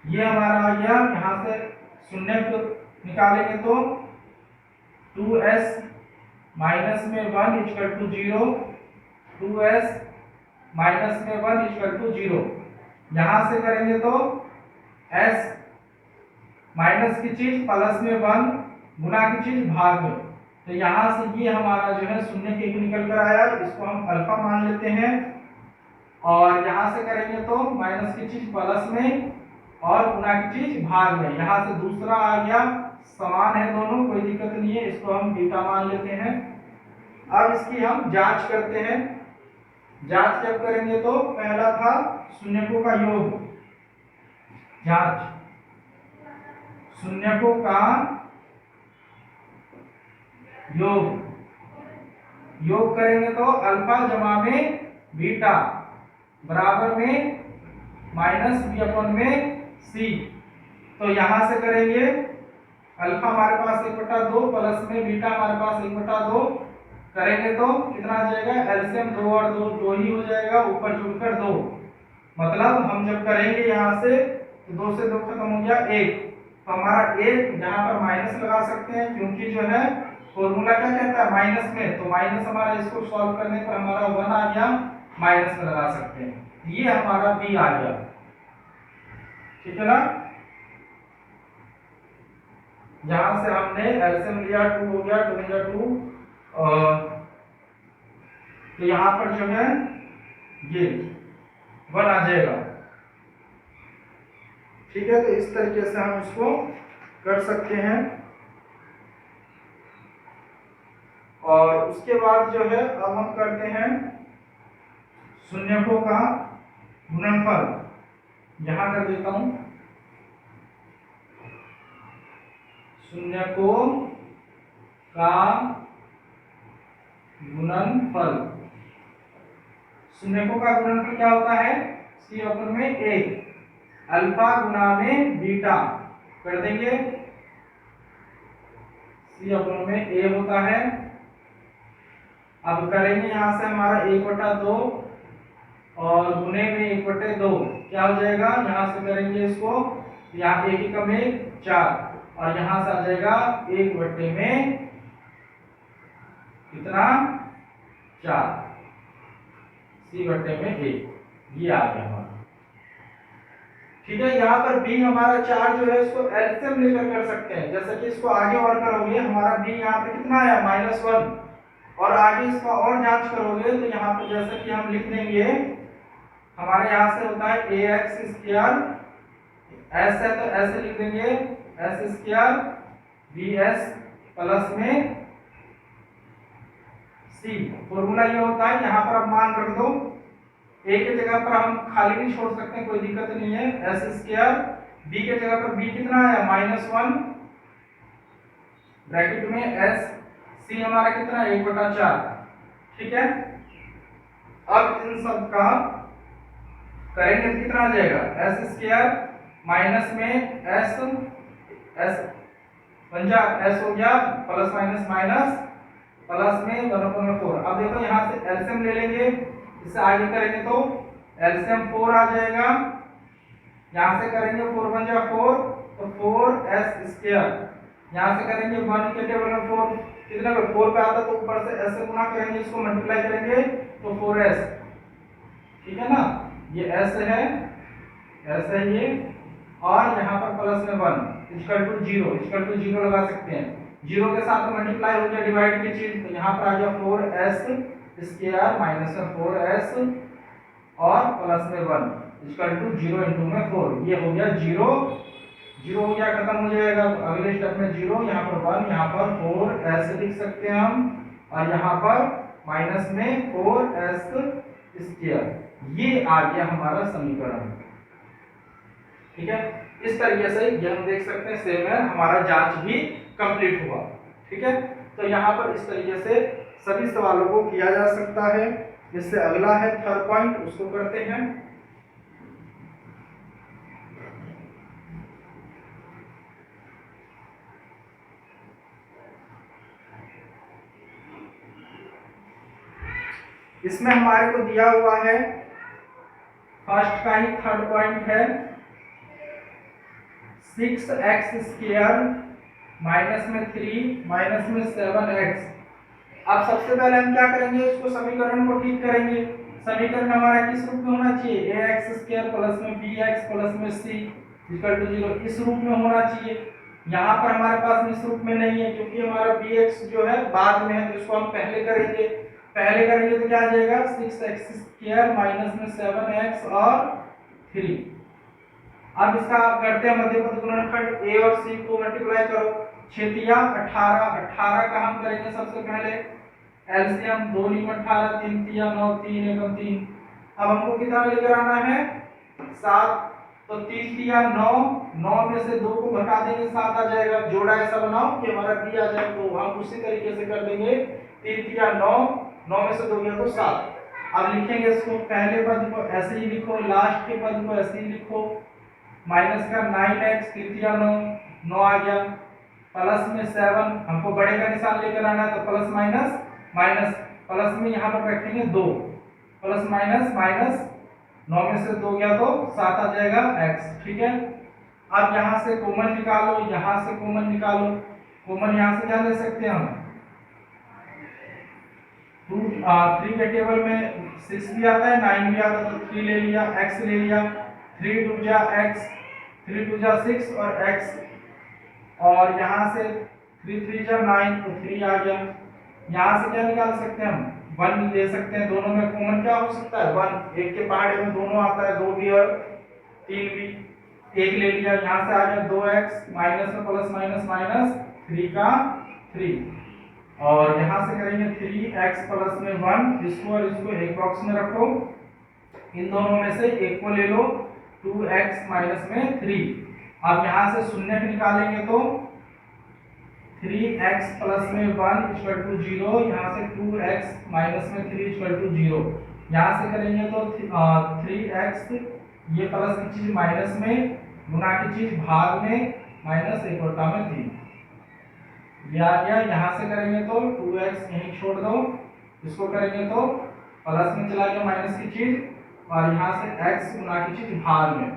ये हमारा आ गया। यहाँ से शून्य को निकालेंगे तो 2s माइनस में 1 इक्वल टू 0, 2s माइनस में 1 इक्वल टू 0। यहाँ से करेंगे तो s माइनस की चीज प्लस में 1 गुना की चीज भाग में, तो यहाँ से ये हमारा जो है शून्य के एक निकल कर आया, इसको हम अल्फा मान लेते हैं। और यहाँ से करेंगे तो माइनस की चीज प्लस में और गुना की चीज भाग में, यहाँ से दूसरा आ गया, समान है दोनों, कोई दिक्कत नहीं है, इसको हम बीटा मान लेते हैं। अब इसकी हम जांच करते हैं। जांच जब करेंगे तो पहला था शून्यकों का योग, जांच शून्यकों का योग करेंगे तो अल्फा जमा में बीटा बराबर में माइनस बी अपॉन में सी। तो यहां से करेंगे अल्फा हमारे पास 1/2 प्लस में बीटा हमारे पास 1/2 करेंगे तो कितना आ जाएगा, एलसीएम 2 और 2 2 ही हो जाएगा, ऊपर जुड़कर 2, मतलब हम जब करेंगे यहाँ से तो 2 से 2 खत्म हो गया 1, तो हमारा 1 यहाँ पर माइनस लगा सकते हैं क्योंकि जो है फॉर्मूला क्या कहता है माइनस में, तो माइनस हमारा इसको सॉल्व करने पर हमारा 1 आ गया, माइनस में लगा सकते हैं, ये हमारा बी आ गया, ठीक है ना। यहां से हमने एलसीएम लिया 2 हो गया, 2 या 2, तो यहाँ पर जो है ये 1 आ जाएगा, ठीक है। तो इस तरीके से हम इसको कर सकते हैं। और उसके बाद जो है अब हम करते हैं शून्यकों का गुणनफल, यहां कर देता हूं शून्यकों का गुणनफल। शून्यकों का गुणनफल क्या होता है, सी अपन में ए, अल्फा गुना में बीटा कर देंगे, सी अपन में ए होता है। अब करेंगे यहां से हमारा 1/2 और गुने में 1/2 क्या हो जाएगा, यहां से करेंगे इसको, यहाँ 1 कम 1 4, और यहां से आ जाएगा 1/में कितना 4, सी/में 1, ये आ गया हमारा, ठीक है। यहाँ पर बी हमारा 4 जो है इसको एलसीएम लेकर कर सकते हैं, जैसे कि इसको आगे और करोगे हमारा बी यहाँ पे कितना आया -1, और आगे इसका और जांच करोगे तो यहाँ पर जैसे कि हम लिख देंगे, हमारे यहाँ से होता है ए एक्स स्क्वायर, एस है तो ऐसे लिख देंगे S square B S plus में सी। फॉर्मूला ये होता है, यहाँ पर आप मान रख दो, ए के जगह पर हम खाली भी छोड़ सकते हैं, कोई दिक्कत नहीं है। एस स्क्वायर बी के जगह पर बी कितना आया -1 ब्रैकेट में एस, सी हमारा कितना है 1/4, ठीक है। अब इन सब का करेंगे तो कितना आ जाएगा, एस स्क्वायर माइनस में एस, एस बन जा एस हो गया प्लस माइनस माइनस प्लस में 1/4। अब देखो यहाँ से एलसीएम ले लेंगे, इससे आगे करेंगे तो एलसीएम 4 आ जाएगा, यहाँ से करेंगे 4 बन जा 4 तो 4s स्क्वायर, यहाँ से करेंगे 1 के टेबल में 4 कितना पे 4 पे आता तो ऊपर से ऐसे गुना करेंगे, इसको मल्टीप्लाई करेंगे तो 4s, ठीक है ना। ये s है ये, और यहाँ पर प्लस में 1 इक्वल टू 0 लगा सकते हैं, 0 के साथ मल्टीप्लाई हो गया डिवाइड की चीज, तो यहाँ पर आ गया 4s स्क्वायर माइनस में 4s और प्लस में 1 इक्वल टू 0 इंटू में 4, ये हो गया 0 हो गया, खत्म हो जाएगा। तो अगले स्टेप में 0, यहाँ पर 1, यहाँ पर 4s लिख सकते हैं हम, और यहाँ पर माइनस में 4s स्क्वायर, ये आ गया हमारा समीकरण, ठीक है। इस तरीके से ये हम देख सकते हैं सेम है, हमारा जांच भी कंप्लीट हुआ, ठीक है। तो यहाँ पर इस तरीके से सभी सवालों को किया जा सकता है। इससे अगला है थर्ड पॉइंट, उसको करते हैं। इसमें हमारे को दिया हुआ है, फर्स्ट का ही थर्ड पॉइंट है 6x स्क्वायर माइनस में 3 माइनस में 7x। अब सबसे पहले हम क्या करेंगे, इसको समीकरण को ठीक करेंगे। समीकरण हमारा किस रूप में होना चाहिए, ax स्क्वायर प्लस में bx प्लस में c इक्वल टू 0, इस रूप में होना चाहिए। यहाँ पर हमारे पास इस रूप में नहीं है, क्योंकि हमारा bx जो है बाद में है, तो इसको हम पहले करेंगे तो क्या आ जाएगा 6x स्क्वायर माइनस में 7x और 3। अब इसका करते हैं मध्यपद गुणनखंड, a और c को मल्टीप्लाई करो, 6 या 18 का हम करेंगे सबसे पहले एलसीएम, 2 × 18 3 या 9 3 एकम 3। अब हमको कितना लेकर आना है 7, तो 3 या 9 में से 2 को घटा देंगे 7 आ जाएगा। जोड़ा ऐसा बनाओ कि हमारा b आ जाए, तो हम उसी तरीके से कर देंगे 3 या 9 में से 2 गया तो 7। अब लिखेंगे इसको, पहले पद को ऐसे ही लिखो, लास्ट के पद को ऐसे ही लिखो, माइनस का 9x 3 या 9 आ गया, प्लस में 7, हमको बड़े का निशान लेकर आना है, तो प्लस माइनस माइनस, प्लस में यहाँ पर रखेंगे 2, प्लस माइनस माइनस 9 में से 2 गया तो 7 आ जाएगा x, ठीक है। अब यहाँ से कॉमन निकालो, यहाँ से कॉमन निकालो, कॉमन यहाँ से क्या ले सकते हैं हम 3 के टेबल में 6 भी आता है 9 भी आता है, तो 3 ले लिया, x ले लिया, 3 2 जा x, 3 2 जा 6 और x, और यहाँ से 3 3 जा 9 तो 3 आ गया। यहाँ से क्या निकाल सकते हैं हम 1 ले सकते हैं, दोनों में कॉमन क्या हो सकता है 1, एक के पहाड़े में दोनों आता है, 2 भी और 3 भी, 1 ले लिया, यहाँ से आ गया 2x माइनस में प्लस माइनस माइनस 3 का 3, और यहाँ से करेंगे 3x प्लस में 1, इसको और इसको एक बॉक्स में रखो, इन दोनों में से एक को ले लो 2x माइनस में 3। अब यहाँ से शून्य निकालेंगे तो 3x प्लस में 1 इक्वल टू 0, यहाँ से 2x माइनस में 3 इक्वल टू 0, यहाँ से करेंगे तो 3x, ये प्लस की चीज माइनस में, गुना की चीज भाग में, माइनस 1/3 में 3, ये आ गया। यहाँ से करेंगे तो 2x यहीं छोड़ दो, इसको करेंगे तो प्लस में चला गया माइनस की चीज, और यहाँ से x गुना की चीज भाग में,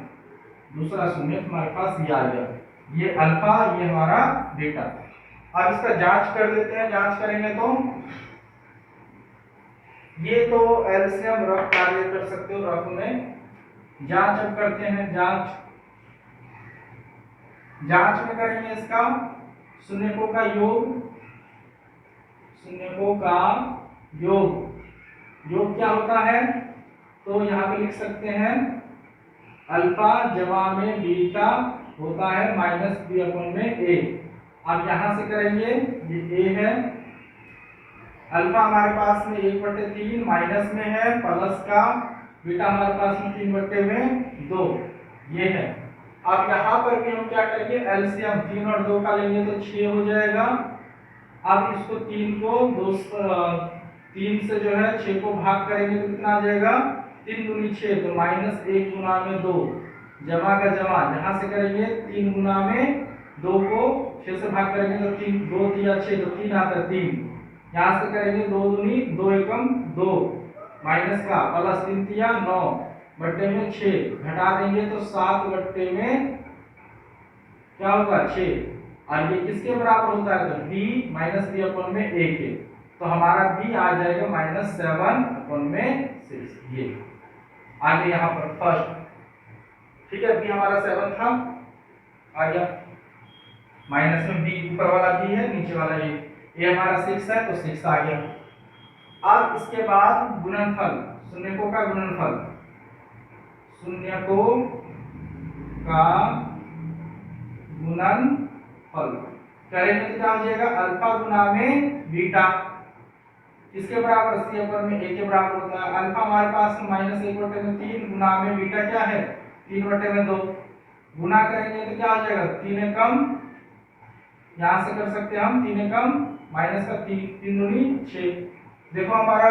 दूसरा शून्य हमारे पास ये आ गया, ये अल्फा, ये हमारा बीटा। अब इसका जांच कर लेते हैं, जांच करेंगे तो ये तो एलसीएम रफ कार्य कर सकते हो, रफ में जांच अब करते हैं। जांच में करेंगे इसका शून्यकों का योग, शून्यकों का योग क्या होता है, तो यहाँ पे लिख सकते हैं अल्फा जमा में बीटा होता है माइनस बी अपॉन में ए। अब यहाँ से करेंगे, ये ए है, अल्फा हमारे पास में 1/3 माइनस में है प्लस का, बीटा हमारे पास में 3/2 ये है। अब यहाँ पर भी हम क्या करेंगे, एलसीएम 3 और 2 का लेंगे तो 6 हो जाएगा। अब इसको 3 से जो है 6 को भाग करेंगे तो कितना आ जाएगा, 3 दूनी 6, तो -1 गुना में 2, जमा का जमा, यहाँ से करेंगे 3 गुना में 2 को 6 से भाग करेंगे तो 3, 2 दिया 6 तो 3 आता है 3, यहाँ से करेंगे 2 दूनी 2 एकम 2, माइनस का प्लस 3 दिया 9 बट्टे में 6, घटा देंगे तो 7 बट्टे में क्या होगा 6, और ये किसके बराबर होता है, तो b माइनस बी अपॉन में a के, तो हमारा b आ जाएगा -7 अपॉन में 6। ये आगे यहाँ पर फर्स्ट, ठीक है, b हमारा 7 था, आ गया माइनस में b, ऊपर वाला b है, नीचे वाला a हमारा 6 है तो 6 आ गया। अब इसके बाद गुणनफल, शून्यकों का गुणनफल, शून्यकों का गुणनफल करेंगे तो क्या हो जाएगा, अल्फा गुना में बीटा, किसके बराबर, सी अपॉन में ए के बराबर होता है। अल्फा हमारे पास -1/3 गुना में बीटा क्या है, 3/2, गुना करेंगे तो क्या हो जाएगा, 3 एकम, यहाँ से कर सकते हैं हम 3 एकम माइनस का 3 दूनी 6, देखो हमारा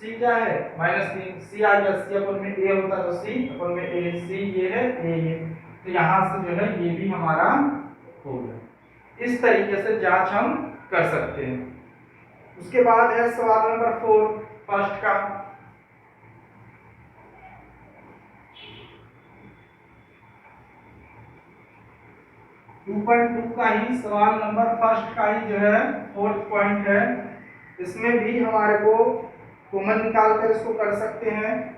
सी क्या है -3, सी आ गया, सी अपॉन में ए होता तो सी अपॉन में ए, सी ये है, ए ये, तो यहाँ से जो है ये भी हमारा हो गया। इस तरीके से जांच हम कर सकते हैं। उसके बाद है सवाल नंबर 4 फर्स्ट का, टू का ही सवाल नंबर फर्स्ट का ही जो है 4th पॉइंट है। इसमें भी हमारे को कॉमन निकाल कर इसको कर सकते हैं,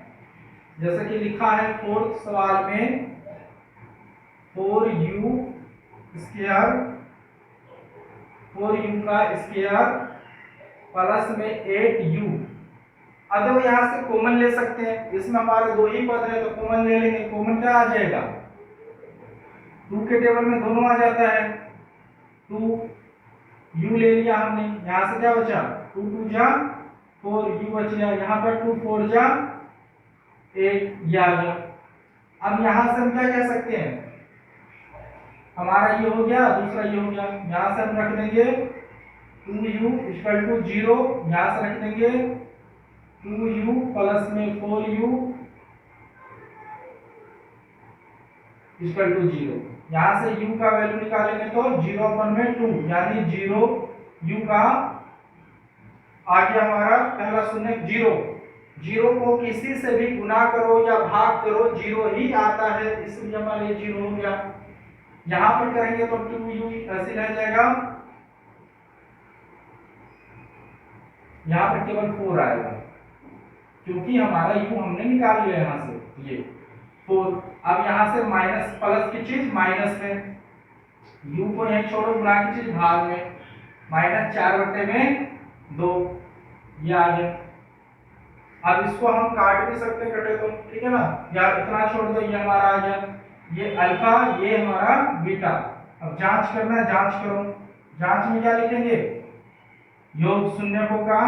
जैसे कि लिखा है 4th सवाल में 4u स्क्वायर, 4u का स्क्वायर प्लस में 8u। अब देखो यहाँ से कॉमन ले सकते हैं, इसमें हमारे 2 ही पद है तो कॉमन ले लेंगे, कॉमन क्या आ जाएगा, 2 के टेबल में दोनों आ जाता है, 2u ले लिया हमने, यहाँ से क्या बचा 2 2 जा 4u बच गया, यहाँ पर 2 4 जा 8 ये आ गया। अब यहाँ से हम क्या कह सकते हैं, हमारा ये हो गया, दूसरा ये हो गया, यहाँ से हम रख देंगे 2u = 0, यहाँ से रख देंगे 2u प्लस में 4u = 0, यहाँ से u का वैल्यू निकालेंगे तो 0/2 यानी 0u का आ गया हमारा पहला शून्य 0, 0 को किसी से भी गुना करो या भाग करो 0 ही आता है, इसलिए हमारा ये 0 हो गया। यहाँ पर करेंगे तो 2u ऐसे रह जाएगा, यहाँ पर केवल 4 आएगा क्योंकि हमारा u हमने निकाल लिया यहाँ से, ये 4। अब यहाँ से माइनस प्लस की चीज माइनस में, u को यहीं छोड़ो, गुणा की चीज भाग में, -4/2 ये आ गया। अब इसको हम काट भी सकते कटे तो, ठीक है ना, या इतना छोड़ दो, ये हमारा आ गया, ये अल्फा ये हमारा बीटा। अब जांच करना है, जांच करो, जांच में क्या लिखेंगे, योग शून्यकों का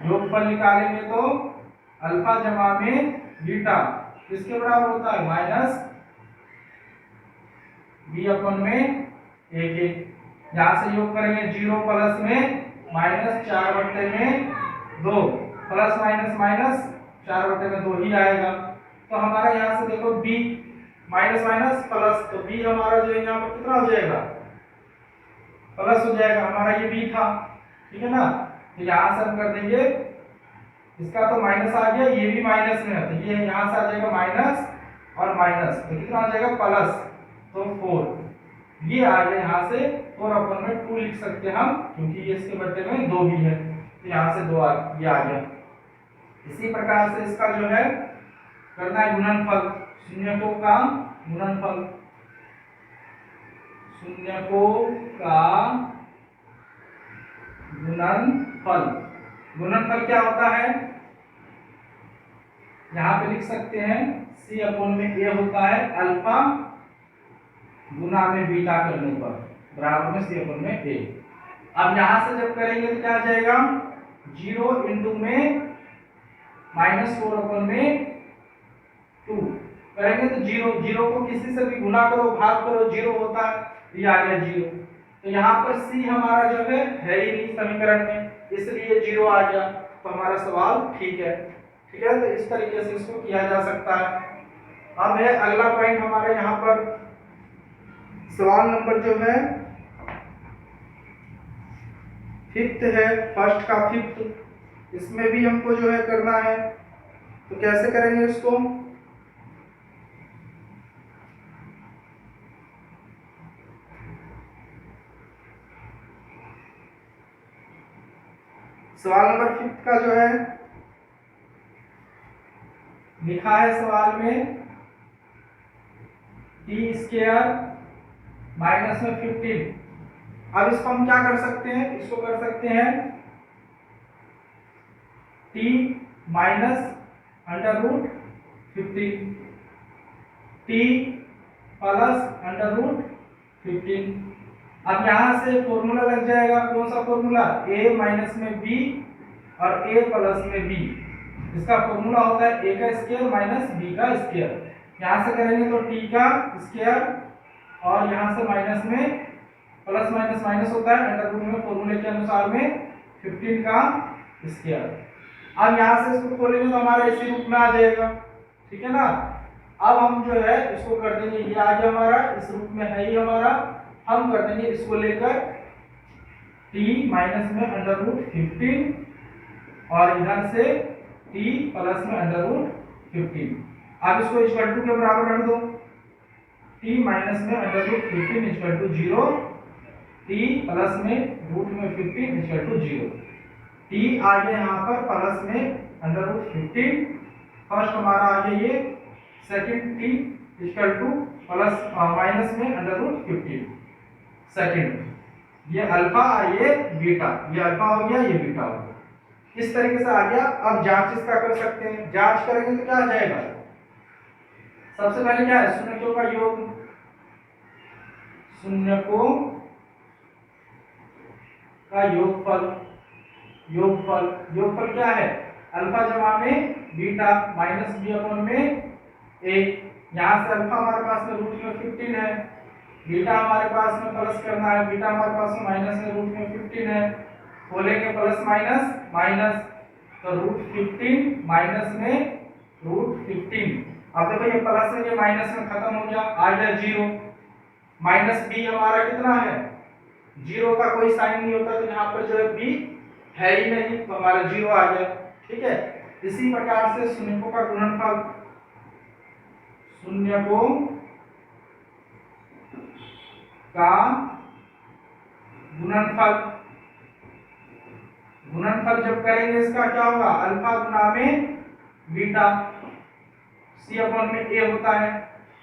योगफल निकालेंगे तो अल्फा जमा में बीटा किसके बराबर होता है, माइनस बी अपॉन में ए के। यहाँ से योग करेंगे 0 प्लस में -4/2, प्लस माइनस माइनस 4/2 ही आएगा। तो हमारा यहाँ से देखो b माइनस माइनस प्लस, तो b हमारा जो है यहाँ पर कितना हो जाएगा, प्लस हो जाएगा, हमारा ये b था, ठीक है ना। तो यहाँ से हम कर देंगे, इसका तो माइनस आ गया, ये भी माइनस में है, तो ये यहाँ से आ जाएगा माइनस और माइनस, तो कितना आ जाएगा प्लस, तो 4 ये आ गया। यहाँ से 4/2 लिख सकते हैं हम, क्योंकि ये इसके बट्टे में 2 भी है, तो यहाँ से 2 ये आ गया। इसी प्रकार से इसका जो है करना है गुणनफल, शून्यकों का गुणनफल। शून्यकों का गुणनफल। गुणनफल क्या होता है, यहां पे लिख सकते हैं c अपॉन में a होता है अल्फा गुना में बीटा करने पर बराबर में c अपॉन में a। अब यहां से जब करेंगे तो क्या आ जाएगा, 0 इंटू में -4 अपॉन में 2 करेंगे तो 0 को किसी से भी गुना करो भाग करो 0 होता है, ये आ गया 0। तो यहाँ पर c हमारा जो है ही नहीं समीकरण में, इसलिए 0 आ गया, तो हमारा सवाल ठीक है। ठीक है, तो इस तरीके से इसको किया जा सकता है। अब है अगला पॉइंट हमारे यहाँ पर सवाल नंबर जो है फिफ्थ है, फर्स्ट का फिफ्थ। इसमें भी हमको जो है करना है, तो कैसे करेंगे इसको, सवाल नंबर फिफ्थ का जो है लिखा है सवाल में टी स्क्वायर माइनस में 15। अब इसको हम क्या कर सकते हैं, इसको कर सकते हैं T minus under root 15 T plus under root 15। अब यहां से फॉर्मूला लग जाएगा, कौन सा फॉर्मूला, a माइनस में b और a प्लस में b। इसका फॉर्मूला होता है a का स्क्वायर माइनस b का स्क्वायर। यहां से करेंगे तो t का स्क्वायर और यहां से माइनस में प्लस माइनस माइनस होता है अंडर रूट में फॉर्मूले के अनुसार में 15 का स्क्वायर। अब यहां से इसको खोलेंगे तो हमारा इसी रूप में आ जाएगा, ठीक है ना। अब हम जो है इसको कर देंगे, ये आ गया हमारा, इस रूप में है ही हमारा, हम कर देंगे इसको लेकर t माइनस में अंडर रूट 15 और इधर से t प्लस में अंडर रूट 15। अब इसको इक्वल टू के बराबर रख दो, t माइनस में under root 15 equal to 0, t plus में रूट में 15 इक्वल टू 0। t आ गया यहाँ पर प्लस में अंडर रूट 15, फर्स्ट हमारा आ गया ये, second t equal two plus minus में अंडर रूट 15 सेकंड, ये अल्फा ये बीटा, ये अल्फा हो गया ये बीटा हो गया, इस तरीके से आ गया। अब जांच इसका कर सकते हैं, जांच करेंगे तो क्या आ जाएगा, सबसे पहले क्या है, शून्यकों का योग, शून्यकों का योगफल, योगफल योगफल क्या है, अल्फा जमा में बीटा माइनस बी अपॉन में ए। यहां से अल्फा हमारे पास में रूट में 15 है, बीटा हमारे पास में प्लस करना है, बीटा हमारे पास में माइनस में रूट में 15 है, खोलेंगे प्लस माइनस माइनस, तो रूट 15 माइनस में रूट 15। अब देखो ये प्लस में ये माइनस में खत्म हो गया, आ गया 0। माइनस बी हमारा कितना है, 0 का कोई साइन नहीं होता, तो यहाँ पर जो है बी है ही नहीं, तो हमारा 0 आ गया। ठीक है, इसी प्रकार से शून्यकों का गुणनफल, शून्यकों का गुणनफल, गुणनफल जब करेंगे इसका क्या होगा, अल्फा गुना में बीटा, c अपॉन में a होता है।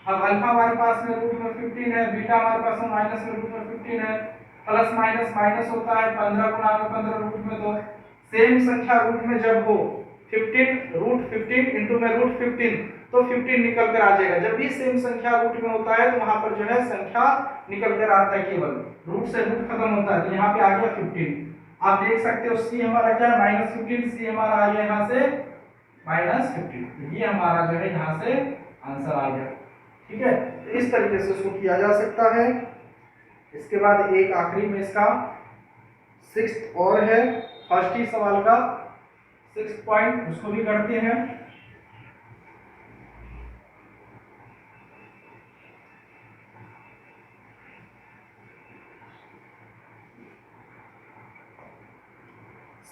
अब अल्फा हमारे पास में रूट में 15 है, बीटा हमारे पास में माइनस में रूट में 15 है, प्लस माइनस माइनस होता है, 15 गुना में 15 रूट में, तो सेम संख्या रूट में जब हो 15 रूट 15 इंटू में रूट 15 तो 15 निकल कर आ जाएगा। जब भी सेम संख्या रूट में होता है तो वहां पर जो है संख्या निकल कर आता है, केवल रूट से रूट खत्म होता है, तो यहाँ पे आ गया 15। आप देख सकते हो c हमारा क्या है -15, c हमारा आ गया यहाँ से -15, ये हमारा जो है यहाँ से आंसर आ गया। ठीक है, तो इस तरीके से इसको किया जा सकता है। इसके बाद एक आखिरी में इसका 6th और है, फर्स्ट ही सवाल का 6th पॉइंट, उसको भी करते हैं।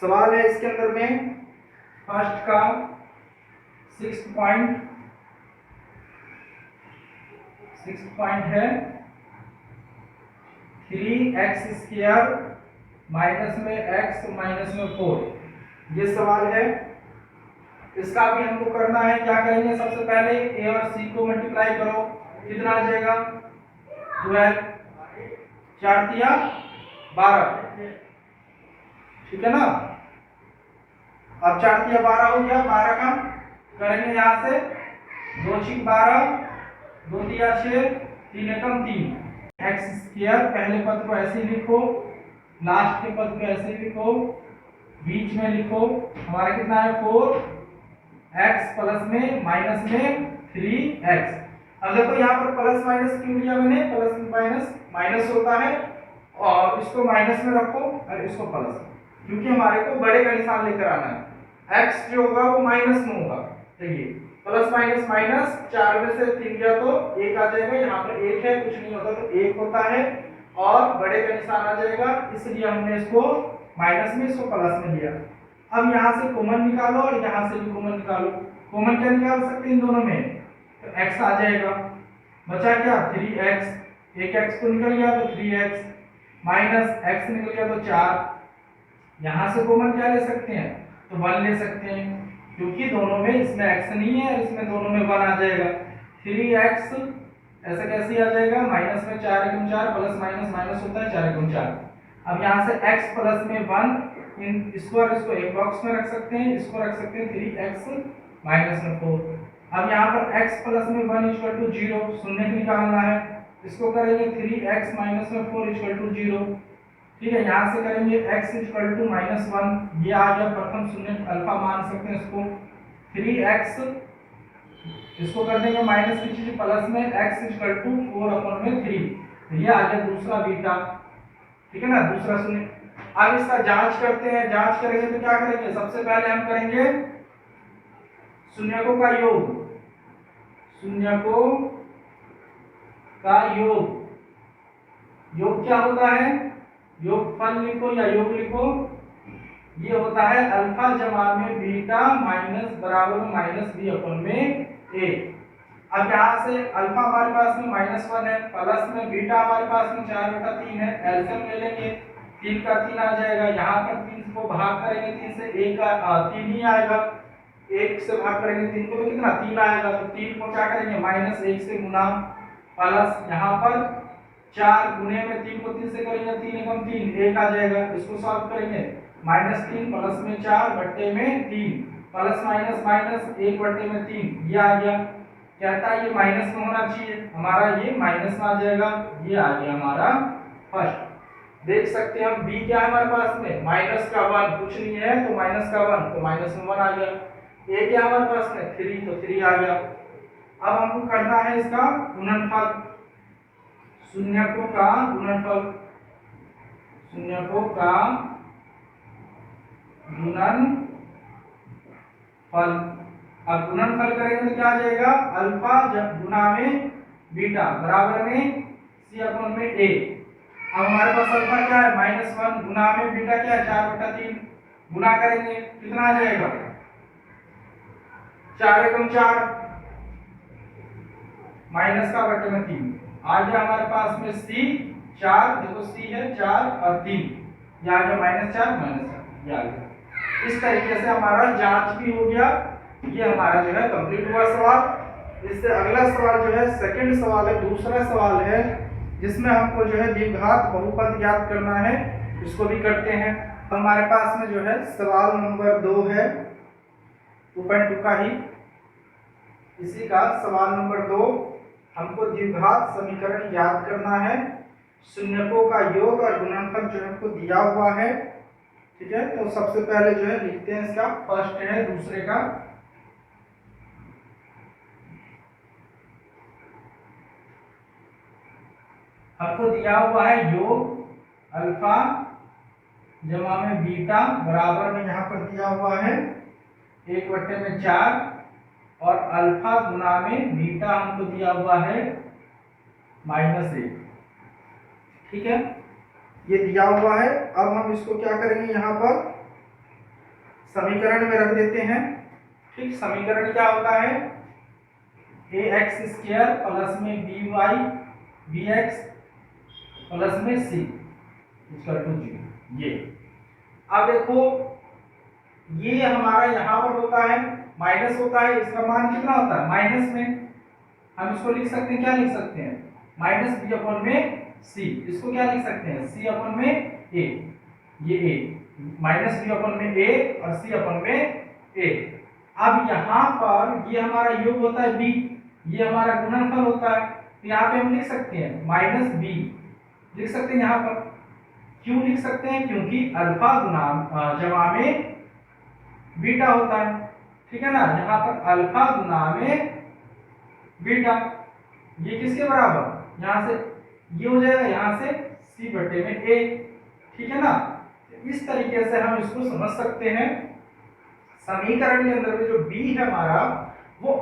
सवाल है इसके अंदर में फर्स्ट का 6th पॉइंट है 3x² माइनस में x माइनस में 4, ये सवाल है। इसका भी हमको करना है, क्या करेंगे, सबसे पहले a और c को मल्टीप्लाई करो, कितना आ जाएगा 12, 4 तिया 12, ठीक है ना। अब 4 तिया 12 हो गया, 12 का करेंगे यहाँ से 2 6 12, 2 तिया 6, 3 एकम 3, एक्स स्क्वायर पहले पद को ऐसे ही लिखो, लास्ट के पद को ऐसे ही लिखो, बीच में लिखो हमारा कितना है 4 एक्स प्लस में माइनस में 3x। अब देखो यहाँ पर प्लस माइनस क्यों लिया मैंने, प्लस माइनस माइनस होता है और इसको माइनस में रखो और इसको प्लस, क्योंकि हमारे को बड़े का निशान लेकर आना है। x जो होगा वो माइनस में होगा, देखिए प्लस माइनस माइनस, 4 में से 3 गया तो 1 आ जाएगा, यहाँ पर 1 है कुछ नहीं होता तो 1 होता है और बड़े का निशान आ जाएगा, इसलिए हमने इसको माइनस में इसको प्लस में लिया। अब यहाँ से कॉमन निकालो और यहाँ से भी कॉमन निकालो, कॉमन क्या निकाल सकते हैं इन दोनों में, तो x आ जाएगा, बचा क्या 3x, एक x को निकल गया तो 3x, माइनस x निकल गया तो 4, यहाँ से कॉमन क्या ले सकते हैं तो 1 ले सकते हैं, क्योंकि दोनों में इसमें x नहीं है और इसमें दोनों में 1 आ जाएगा। 3x ऐसा कैसे आ जाएगा, माइनस में 4 गुण 4 प्लस माइनस माइनस होता है 4 गुण 4। अब यहाँ से x प्लस में 1, इन इसको और इसको एक बॉक्स में रख सकते हैं, इसको रख सकते हैं 3x माइनस में 4। अब यहाँ पर x प्लस में 1 इक्वल टू 0, शून्य निकालना है, इसको करेंगे 3x माइनस में 4 इक्वल टू 0, ठीक है। यहाँ से करेंगे x इक्वल टू माइनस 1, ये आ गया प्रथम शून्य, अल्फा मान सकते हैं इसको, 3x इसको कर देंगे माइनस की चीज प्लस में x इक्वल टू 4/3, ये आ गया दूसरा बीटा, ठीक है ना, दूसरा शून्य। अब इसका जांच करते हैं, जांच करेंगे तो क्या करेंगे, सबसे पहले हम करेंगे शून्यकों का योग, शून्यकों का योग, योग क्या होता है, योगफल लिखो या योग लिखो, ये होता है अल्फा जमा में बीटा माइनस बराबर माइनस बी अपन में ए। अब यहाँ से अल्फा हमारे पास में -1 है, प्लस में बीटा हमारे पास में 4/3 है, एलसीएम ले लेंगे 3 का 3 आ जाएगा, यहाँ पर 3 को भाग करेंगे 3 से 3 ही आएगा, 1 से भाग करेंगे 3 को तो कितना 3 आएगा, तो 3 को क्या करेंगे -1 से गुना, प्लस यहाँ पर 4 गुने में 3 को 3 से करेंगे 3 एकम 3, 1 आ जाएगा, इसको सॉल्व करेंगे -3 प्लस में 4 बट्टे में 3, प्लस माइनस माइनस 1 बट्टे में 3, ये आ गया, कहता है ये माइनस में होना चाहिए, हमारा ये माइनस में आ जाएगा, ये आ गया हमारा फर्स्ट। देख सकते हैं हम b क्या है हमारे पास में -1 कुछ नहीं है तो -1 तो माइनस में 1 आ गया, a क्या हमारे पास में 3 तो 3 आ गया। अब हमको करना है इसका गुणनफल, शून्यकों का गुणनफल, शून्यकों का गुणनफल। अब गुणनफल करेंगे तो क्या आ जाएगा, अल्फा गुना में बीटा बराबर में c/a। अब हमारे पास अल्फा क्या है -1 गुना में बीटा क्या है 4/3, गुना करेंगे कितना आ जाएगा 4 एकम 4 माइनस का बटे में 3 आ गया हमारे पास में c 4, देखो c है 4 और 3, ये आ गया -4 ये आ गया। इस तरीके से हमारा जांच भी हो गया, ये हमारा जो है कंप्लीट हुआ सवाल। इससे अगला सवाल जो है सेकंड सवाल है, दूसरा सवाल है जिसमें हमको जो है द्विघात बहुपद ज्ञात करना है, इसको भी करते हैं। हमारे पास में जो है सवाल नंबर 2 है 2.2 का ही, इसी का सवाल नंबर 2, हमको द्विघात समीकरण ज्ञात करना है, शून्यकों का योग और गुणनफल जो हमको दिया हुआ है, ठीक है। तो सबसे पहले जो है लिखते हैं इसका, फर्स्ट है दूसरे का, हमको दिया हुआ है योग अल्फा जमा में बीटा बराबर में यहाँ पर दिया हुआ है 1/4 और अल्फा गुना में बीटा हमको दिया हुआ है -1, ठीक है, ये दिया हुआ है। अब हम इसको क्या करेंगे, यहाँ पर समीकरण में रख देते हैं, ठीक। समीकरण क्या होता है, ax² प्लस में by bx प्लस में c इक्वल टू 0, ये। अब देखो ये हमारा यहाँ पर होता है माइनस होता है, इसका मान कितना होता है माइनस में, हम इसको लिख सकते हैं, क्या लिख सकते हैं -b/में सी, इसको क्या लिख सकते हैं, सी अपन में ए, ये ए माइनस बी अपन में ए और सी अपन में ए। अब यहाँ पर ये हमारा योग होता है बी, ये हमारा गुणनफल होता है, तो यहाँ पे हम लिख सकते हैं माइनस बी लिख सकते हैं यहाँ पर। क्यों लिख सकते हैं, क्योंकि अल्फा गुना जमा में बीटा होता है, ठीक है ना। यहाँ पर अल्फा गुना में बीटा, ये किसके बराबर, यहाँ से ये हो जाएगा, यहाँ से सी बटे में ए, ठीक है ना। इस तरीके से हम इसको समझ सकते हैं। समीकरण के अंदर में जो बी है हमारा वो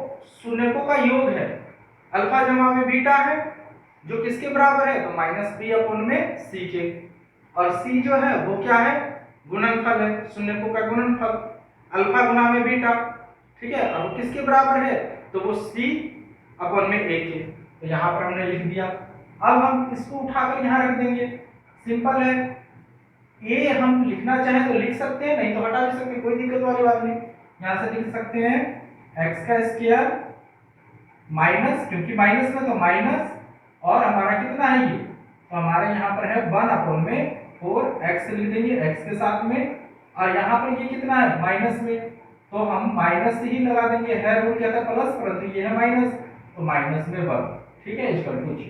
शून्यकों का योग है, अल्फा जमा में बीटा है, जो किसके बराबर है, तो माइनस बी अपन में सी के, और सी जो है वो क्या है, गुणनफल है, शून्यकों का गुणनफल, अल्फा गुना में बीटा, ठीक है। अब किसके बराबर है, तो वो सी अपन में ए के, तो यहाँ पर हमने लिख दिया। अब हम इसको उठाकर यहाँ रख देंगे, सिंपल है। ए हम लिखना चाहें तो लिख सकते हैं, नहीं तो हटा भी सकते हैं, कोई दिक्कत वाली बात नहीं। यहाँ से लिख सकते हैं एक्स का स्क्वायर माइनस, क्योंकि माइनस में तो माइनस, और हमारा कितना है ये, तो हमारे यहाँ पर है 1 अपन में 4, एक्स लिख देंगे एक्स के साथ में, और यहाँ पर ये कितना है माइनस में, तो हम माइनस ही लगा देंगे, है रूल कहता है प्लस, परंतु ये है माइनस, तो माइनस में 1, ठीक है, इसका कुछ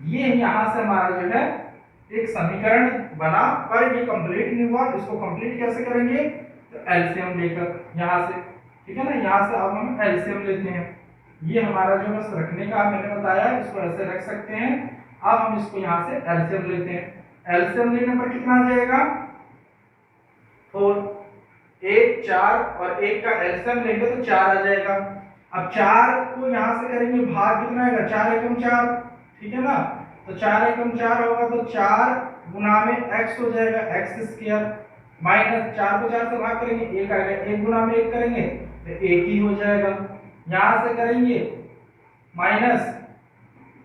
ये यहाँ से हमारा जो है एक समीकरण बना, पर ये कंप्लीट नहीं हुआ। इसको कंप्लीट कैसे करेंगे, तो एलसीएम लेकर यहाँ से, ठीक है ना। यहाँ से अब हम एलसीएम लेते हैं, ये हमारा जो बस रखने का मैंने बताया, इसको ऐसे रख सकते हैं। अब हम इसको यहाँ से एलसीएम लेते हैं, एलसीएम लेने पर कितना आ जाएगा, 4, 1 4 और 1 का एलसीएम लेंगे तो 4 आ जाएगा। अब 4 को यहाँ से करेंगे भाग, कितना आएगा, 4 एकम 4, ठीक है ना। तो 4 एकम 4 होगा तो 4 गुना में x हो जाएगा, एक्स स्क्वायर माइनस 4 को 4 से भाग करेंगे 1 आएगा, 1 गुना में 1 करेंगे तो 1 ही हो जाएगा। यहाँ से करेंगे माइनस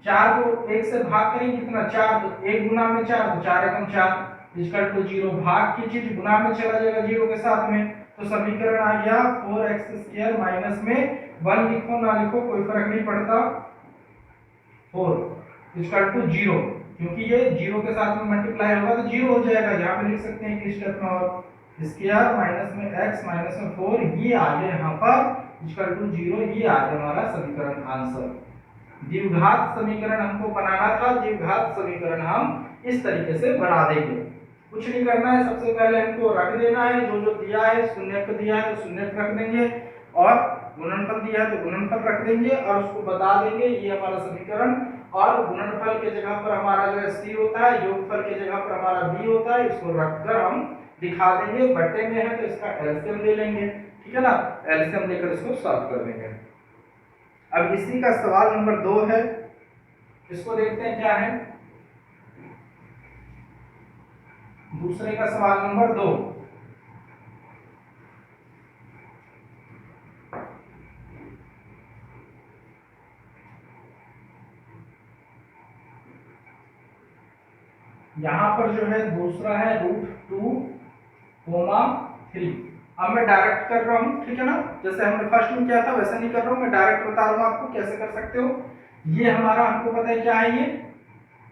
4 को 1 से भाग करेंगे कितना, 4, तो 1 गुना में 4, तो 4 एकम 4 इक्वल टू 0, भाग की चीज गुना में चला जाएगा 0 के साथ में, तो समीकरण आ गया 4x² माइनस में 1 लिखो ना लिखो कोई फर्क नहीं पड़ता, 4 इक्वल टू 0, क्योंकि ये 0 के साथ में मल्टीप्लाई होगा तो 0 हो जाएगा। यहाँ पे लिख सकते हैं कि स्टेप में, और स्क्वायर माइनस में x माइनस में 4, ये आ गया यहाँ पर इक्वल टू 0, ये आ गया हमारा समीकरण आंसर। द्विघात समीकरण हमको बनाना था, द्विघात समीकरण हम इस तरीके से बना देंगे। कुछ नहीं करना है, सबसे पहले हमको रख देना है, जो जो दिया है, शून्य को दिया है तो शून्य रख देंगे, और गुणनफल दिया है तो गुणनफल रख देंगे, और उसको बता देंगे ये हमारा समीकरण, और गुणनफल के जगह पर हमारा जो है सी होता है, योगफल के जगह पर हमारा बी होता है, इसको रखकर हम दिखा देंगे। बट्टे में है तो इसका एलसीएम ले लेंगे, ठीक है ना, एलसीएम लेकर इसको सॉल्व कर देंगे। अब इसी का सवाल नंबर 2 है, इसको देखते हैं क्या है। दूसरे का सवाल नंबर 2, यहाँ पर जो है दूसरा है √2, 3। अब मैं डायरेक्ट कर रहा हूँ, ठीक है ना, जैसे हमने फर्स्ट में किया था वैसा नहीं कर रहा हूँ, मैं डायरेक्ट बता रहा हूँ आपको कैसे कर सकते हो। ये हमारा हमको पता है क्या है,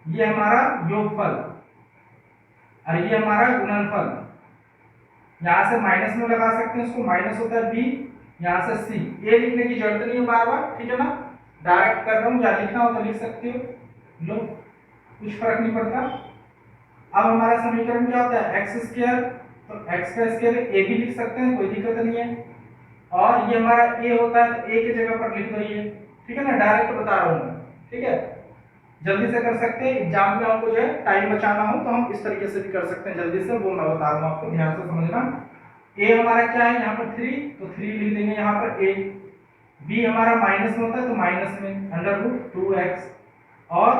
ये हमारा योगफल और ये हमारा गुणनफल। यहाँ से माइनस में लगा सकते हैं, इसको माइनस होता है बी, यहाँ से सी, ए लिखने की जरूरत नहीं है बार बार, ठीक है ना, डायरेक्ट कर रहा हूँ, या लिखना हो तो लिख सकते हो, लो कुछ फर्क नहीं पड़ता। अब हमारा समीकरण क्या होता है, x², तो x का स्क्वायर a भी लिख सकते हैं, कोई दिक्कत नहीं है, और ये हमारा a होता है तो a की जगह पर लिख दो ये, ठीक है ना, डायरेक्ट बता रहा हूँ मैं, ठीक है, जल्दी से कर सकते हैं। एग्जाम में हमको जो है टाइम बचाना हो तो हम इस तरीके से भी कर सकते हैं जल्दी से, वो मैं बता रहा हूँ आपको, ध्यान से समझना। a हमारा क्या है यहाँ पर 3, तो 3 लिख देंगे यहाँ पर a, b हमारा माइनस में होता है तो माइनस में √2x, और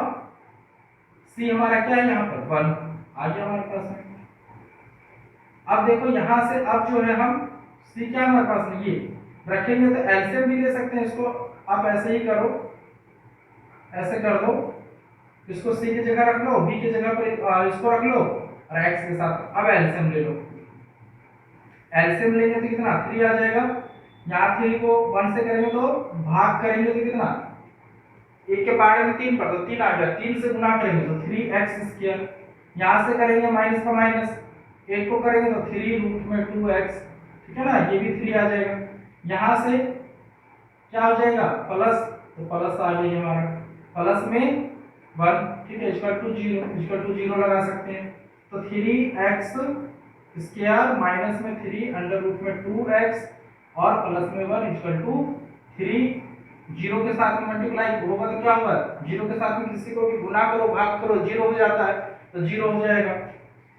c हमारा क्या है यहाँ पर 1 आ गया हमारे पास में। अब देखो यहाँ से अब जो है हम c क्या हमारे पास में ये रखेंगे तो एलसीएम भी ले सकते हैं, इसको आप ऐसे ही करो, ऐसे कर दो, इसको c की जगह रख लो, b की जगह पर इसको रख लो, और x के साथ अब एलसीएम ले लो। एलसीएम लेंगे तो कितना 3 आ जाएगा, यहाँ 3 को 1 से करेंगे तो भाग करेंगे तो कितना 1 के पहाड़े में 3 पर, तो 3 आ गया, 3 से गुना करेंगे तो 3x²। यहाँ से करेंगे माइनस का माइनस, 1 को करेंगे तो 3 रूट में 2x, ठीक है ना, ये भी 3 आ जाएगा। यहाँ से क्या हो जाएगा प्लस, तो प्लस आ गई हमारा, प्लस में 1, ठीक है, इक्वल टू 0 लगा सकते हैं। तो 3x² माइनस में 3 अंडर रूट में 2x और प्लस में 1 इक्वल टू 3। 0 के साथ में मल्टीप्लाई होगा तो क्या होगा, 0 के साथ में किसी को भी गुना करो भाग करो 0 हो जाता है, तो 0 हो जाएगा।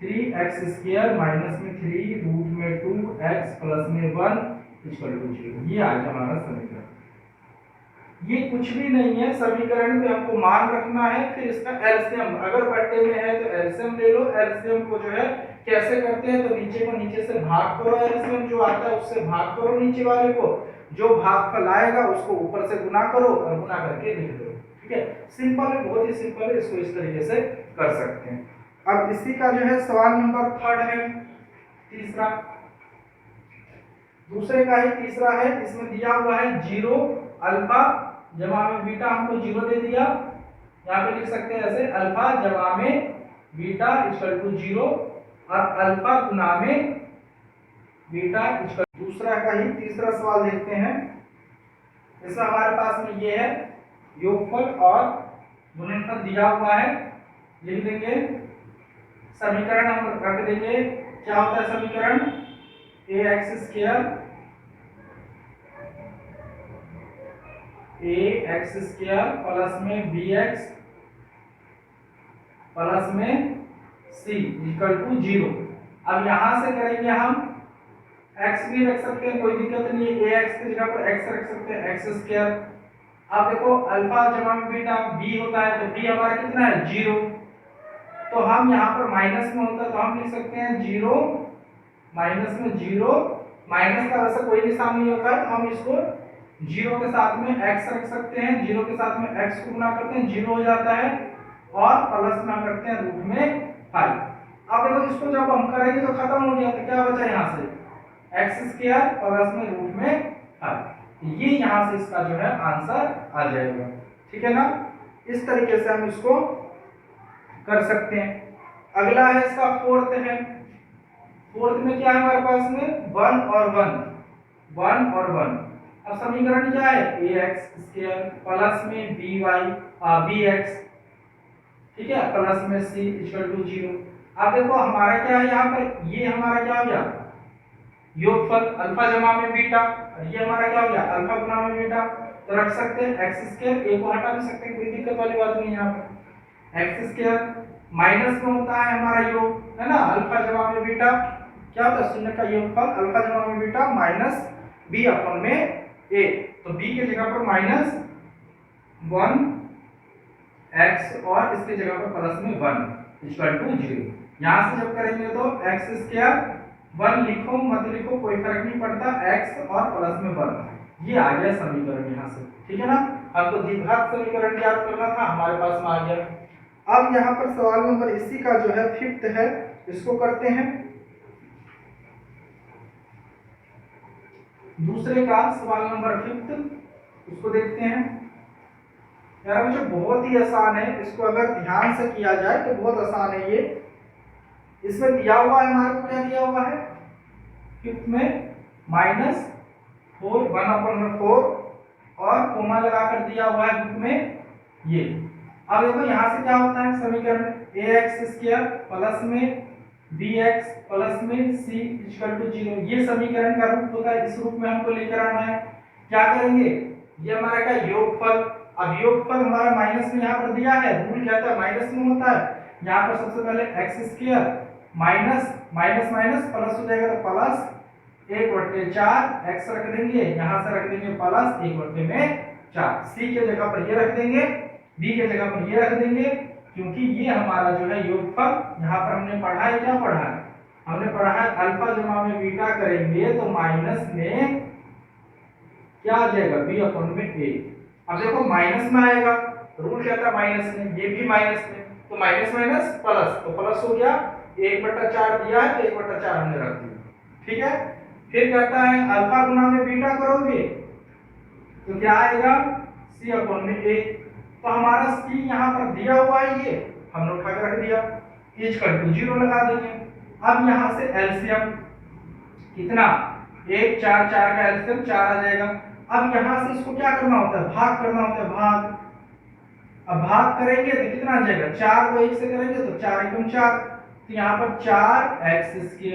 3x² माइनस में 3 रूट में 2x प्लस में 1 इक्वल टू 0। ये आ गया हमारा समीकरण। ये कुछ भी नहीं है, समीकरण पे हमको मान रखना है, फिर इसका एलसीएम, अगर बट्टे में है तो एलसीएम ले लो। एलसीएम को जो है कैसे करते हैं, तो नीचे को नीचे से भाग करो, एलसीएम जो आता है उससे भाग करो नीचे वाले को, जो भागफल आएगा उसको ऊपर से गुना करो और गुना करके लिख दो, ठीक है। सिंपल है, बहुत ही सिंपल है, इसको इस तरीके से कर सकते हैं। अब इसी का जो है सवाल नंबर 3 है, तीसरा, दूसरे का ही तीसरा है। इसमें दिया हुआ है 0 अल्फा जमा में बीटा, हमको 0 दे दिया, यहाँ पे लिख सकते हैं ऐसे, अल्फा जमा में बीटा इक्वल टू 0 और अल्फा गुना में बीटा इक्वल। दूसरा का ही तीसरा सवाल देखते हैं। इसमें हमारे पास में ये है योगफल और गुणनफल दिया हुआ है, लिख देंगे। समीकरण हम रख देंगे, क्या होता है समीकरण, ax² प्लस में bx प्लस में c इक्वल टू 0। अब यहां से करेंगे हम x भी रख सकते हैं, कोई दिक्कत नहीं है, ax की जगह पर x रख सकते हैं, x²। अब देखो अल्फा जमा में बीटा b होता है, तो b हमारा कितना है 0, तो हम यहाँ पर माइनस में होता है तो हम लिख सकते हैं 0 माइनस में 0, माइनस का वैसे कोई निशान नहीं होता है, तो हम इसको 0 के साथ में x रख सकते हैं, 0 के साथ में x को गुना करते हैं 0 हो जाता है, और प्लस में करते हैं रूट में 5। अब देखो इसको जब हम करेंगे तो खत्म हो गया, तो क्या बचा यहाँ से x² प्लस में रूट में 5। ये यहाँ से इसका जो है आंसर आ जाएगा, ठीक है ना। इस तरीके से हम इसको कर सकते हैं। अगला है इसका फोर्थ है। फोर्थ में क्या है हमारे पास में 1 और 1 और 1। अब समीकरण क्या है ax² प्लस में bx, ठीक है, प्लस में c इक्वल टू 0। अब देखो हमारा क्या है यहाँ पर, ये हमारा क्या हो गया योगफल अल्फा जमा में बीटा, ये हमारा क्या हो गया अल्फा गुना में बीटा, तो रख सकते हैं x², a को हटा भी सकते हैं, कोई दिक्कत वाली बात नहीं है। यहाँ पर x² माइनस में होता है हमारा योग, है ना, अल्फा जमा में बीटा क्या होता है, शून्य का योगफल अल्फा जमा में बीटा माइनस b अपन में a, तो b की जगह पर माइनस 1x और इसकी जगह पर प्लस में 1 इक्वल टू 0। यहाँ से जब करेंगे तो x², 1 लिखो मत लिखो कोई फर्क नहीं पड़ता, x और प्लस में 1, ये आ गया समीकरण यहाँ से, ठीक है ना। हमको द्विघात समीकरण याद करना था, हमारे पास में आ गया। अब यहाँ पर सवाल नंबर इसी का जो है 5th है, इसको करते हैं। दूसरे का सवाल नंबर 5th, उसको देखते हैं। यार बच्चों बहुत ही आसान है, इसको अगर ध्यान से किया जाए तो बहुत आसान है ये। इसमें दिया हुआ है हमारे को, क्या दिया हुआ है 5th में -4 1/4 और कोमा लगाकर दिया हुआ है बुक में ये। अब देखो यहाँ से क्या होता है समीकरण, ax² प्लस में bx प्लस में c इक्वल टू 0, ये समीकरण का रूप होता है, इस रूप में हमको लेकर आना है। क्या करेंगे, ये हमारा का योगफल, अब योगफल हमारा माइनस में यहाँ पर दिया है, रूल क्या था माइनस में होता है, यहाँ पर सबसे पहले x² minus minus minus plus हो जाएगा, तो प्लस 1/4 x रख देंगे, यहाँ से रख देंगे प्लस 1/4, c के जगह पर ये रख देंगे, b के जगह पर ये रख देंगे, क्योंकि ये हमारा जो है योगफल। यहाँ पर हमने पढ़ा है, क्या पढ़ा है, हमने पढ़ा है अल्फा जमा में बीटा करेंगे तो माइनस में क्या आ जाएगा b/a। अब देखो माइनस में आएगा, रूल क्या था माइनस में, ये भी माइनस में, तो माइनस माइनस प्लस, तो प्लस हो गया, 1/4 दिया है तो 1/4 हमने रख दिया, ठीक है। फिर कहता है अल्फा गुना में बीटा करोगे तो क्या आएगा c/a, तो हमारा c यहाँ पर दिया हुआ है, ये हमने उठा के रख दिया, इक्वल टू 0 लगा देंगे। अब यहाँ से एलसीएम कितना, 1 4 4 का एलसीएम 4 आ जाएगा। अब यहाँ से इसको क्या करना होता है, भाग करना होता है, भाग। अब भाग करेंगे तो कितना आ जाएगा, 4 को 1 से करेंगे तो 4 एकम 4, तो यहाँ पर 4x²,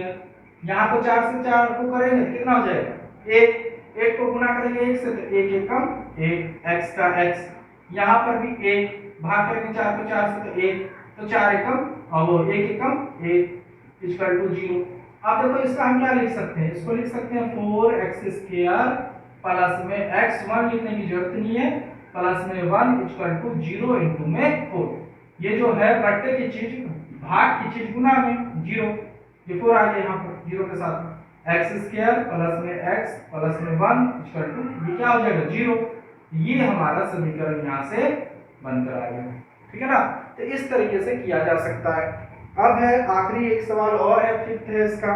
यहाँ पर 4 से 4 को करेंगे तो कितना हो जाएगा, 1 1 को गुना करेंगे 1 से तो 1 एकम 1, x का x, यहाँ पर भी 1, भाग करेंगे 4 को 4 से तो 1, तो 4 एकम और वो 1 एकम 1 इक्वल टू 0। अब देखो इसका हम क्या लिख सकते हैं, इसको लिख सकते हैं 4x² प्लस में x1 लिखने की जरूरत नहीं है, प्लस में 1 इक्वल टू 0 इंटू में 4। ये जो है बट्टे की चीज, भाग की चीज गुना में 0, ये 4 आ गया यहाँ पर 0 के साथ, x² प्लस में x प्लस में 1 इक्वल टू, ये क्या हो जाएगा 0। ये हमारा समीकरण यहाँ से बनकर आ गया, ठीक है ना। तो इस तरीके से किया जा सकता है। अब है आखिरी एक सवाल और है, फिफ्थ है इसका,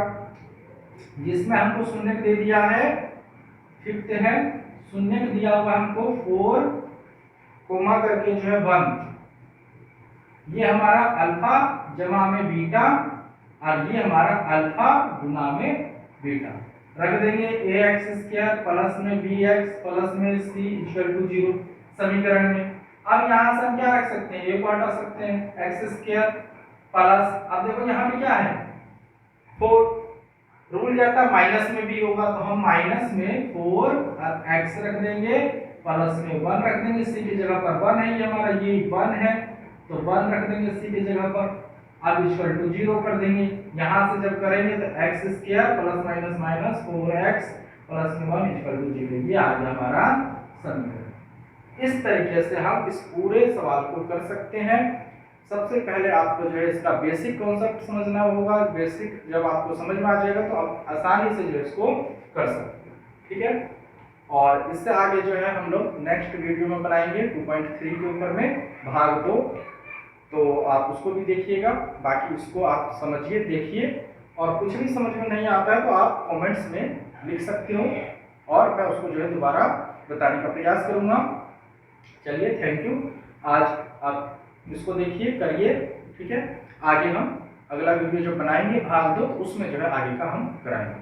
जिसमें हमको शून्य दे दिया है, फिफ्थ है शून्य दिया हुआ हमको 4 कोमा करके जो है 1, ये हमारा अल्फा जमा में बीटा और ये हमारा अल्फा गुना में बीटा, रख देंगे ax² प्लस में bx प्लस में c इक्वल टू 0 समीकरण में। अब यहाँ से हम क्या रख सकते हैं, एक हटा सकते हैं x² प्लस, अब देखो यहाँ पे क्या है 4, रूल जाता माइनस में भी होगा तो हम माइनस में 4 और x रख देंगे, प्लस में 1 रख देंगे, c की जगह पर 1 है, ये हमारा ये 1 है तो 1 रख देंगे c की जगह पर। अब इक्वल टू 0 कर देंगे, यहाँ से जब करेंगे तो x² plus minus minus 4x plus में 1 इक्वल टू 0, ये आ गया हमारा समीकरण। इस तरीके से हम इस पूरे सवाल को कर सकते हैं। सबसे पहले आपको जो है इसका बेसिक कॉन्सेप्ट समझना होगा, बेसिक जब आपको समझ में आ जाएगा तो आप आसानी से जो है इसको कर सकते हैं, ठीक है। और इससे आगे जो है हम लोग नेक्स्ट वीडियो में बनाएंगे 2.3 के ऊपर में भाग 2, तो आप उसको भी देखिएगा, बाकी उसको आप समझिए देखिए, और कुछ भी समझ में नहीं आता है तो आप कमेंट्स में लिख सकते हो और मैं उसको जो है दोबारा बताने का प्रयास करूंगा। चलिए थैंक यू, आज आप इसको देखिए करिए, ठीक है। आगे हम अगला वीडियो जो बनाएंगे भाग 2 उसमें जो है आगे का हम कराएंगे।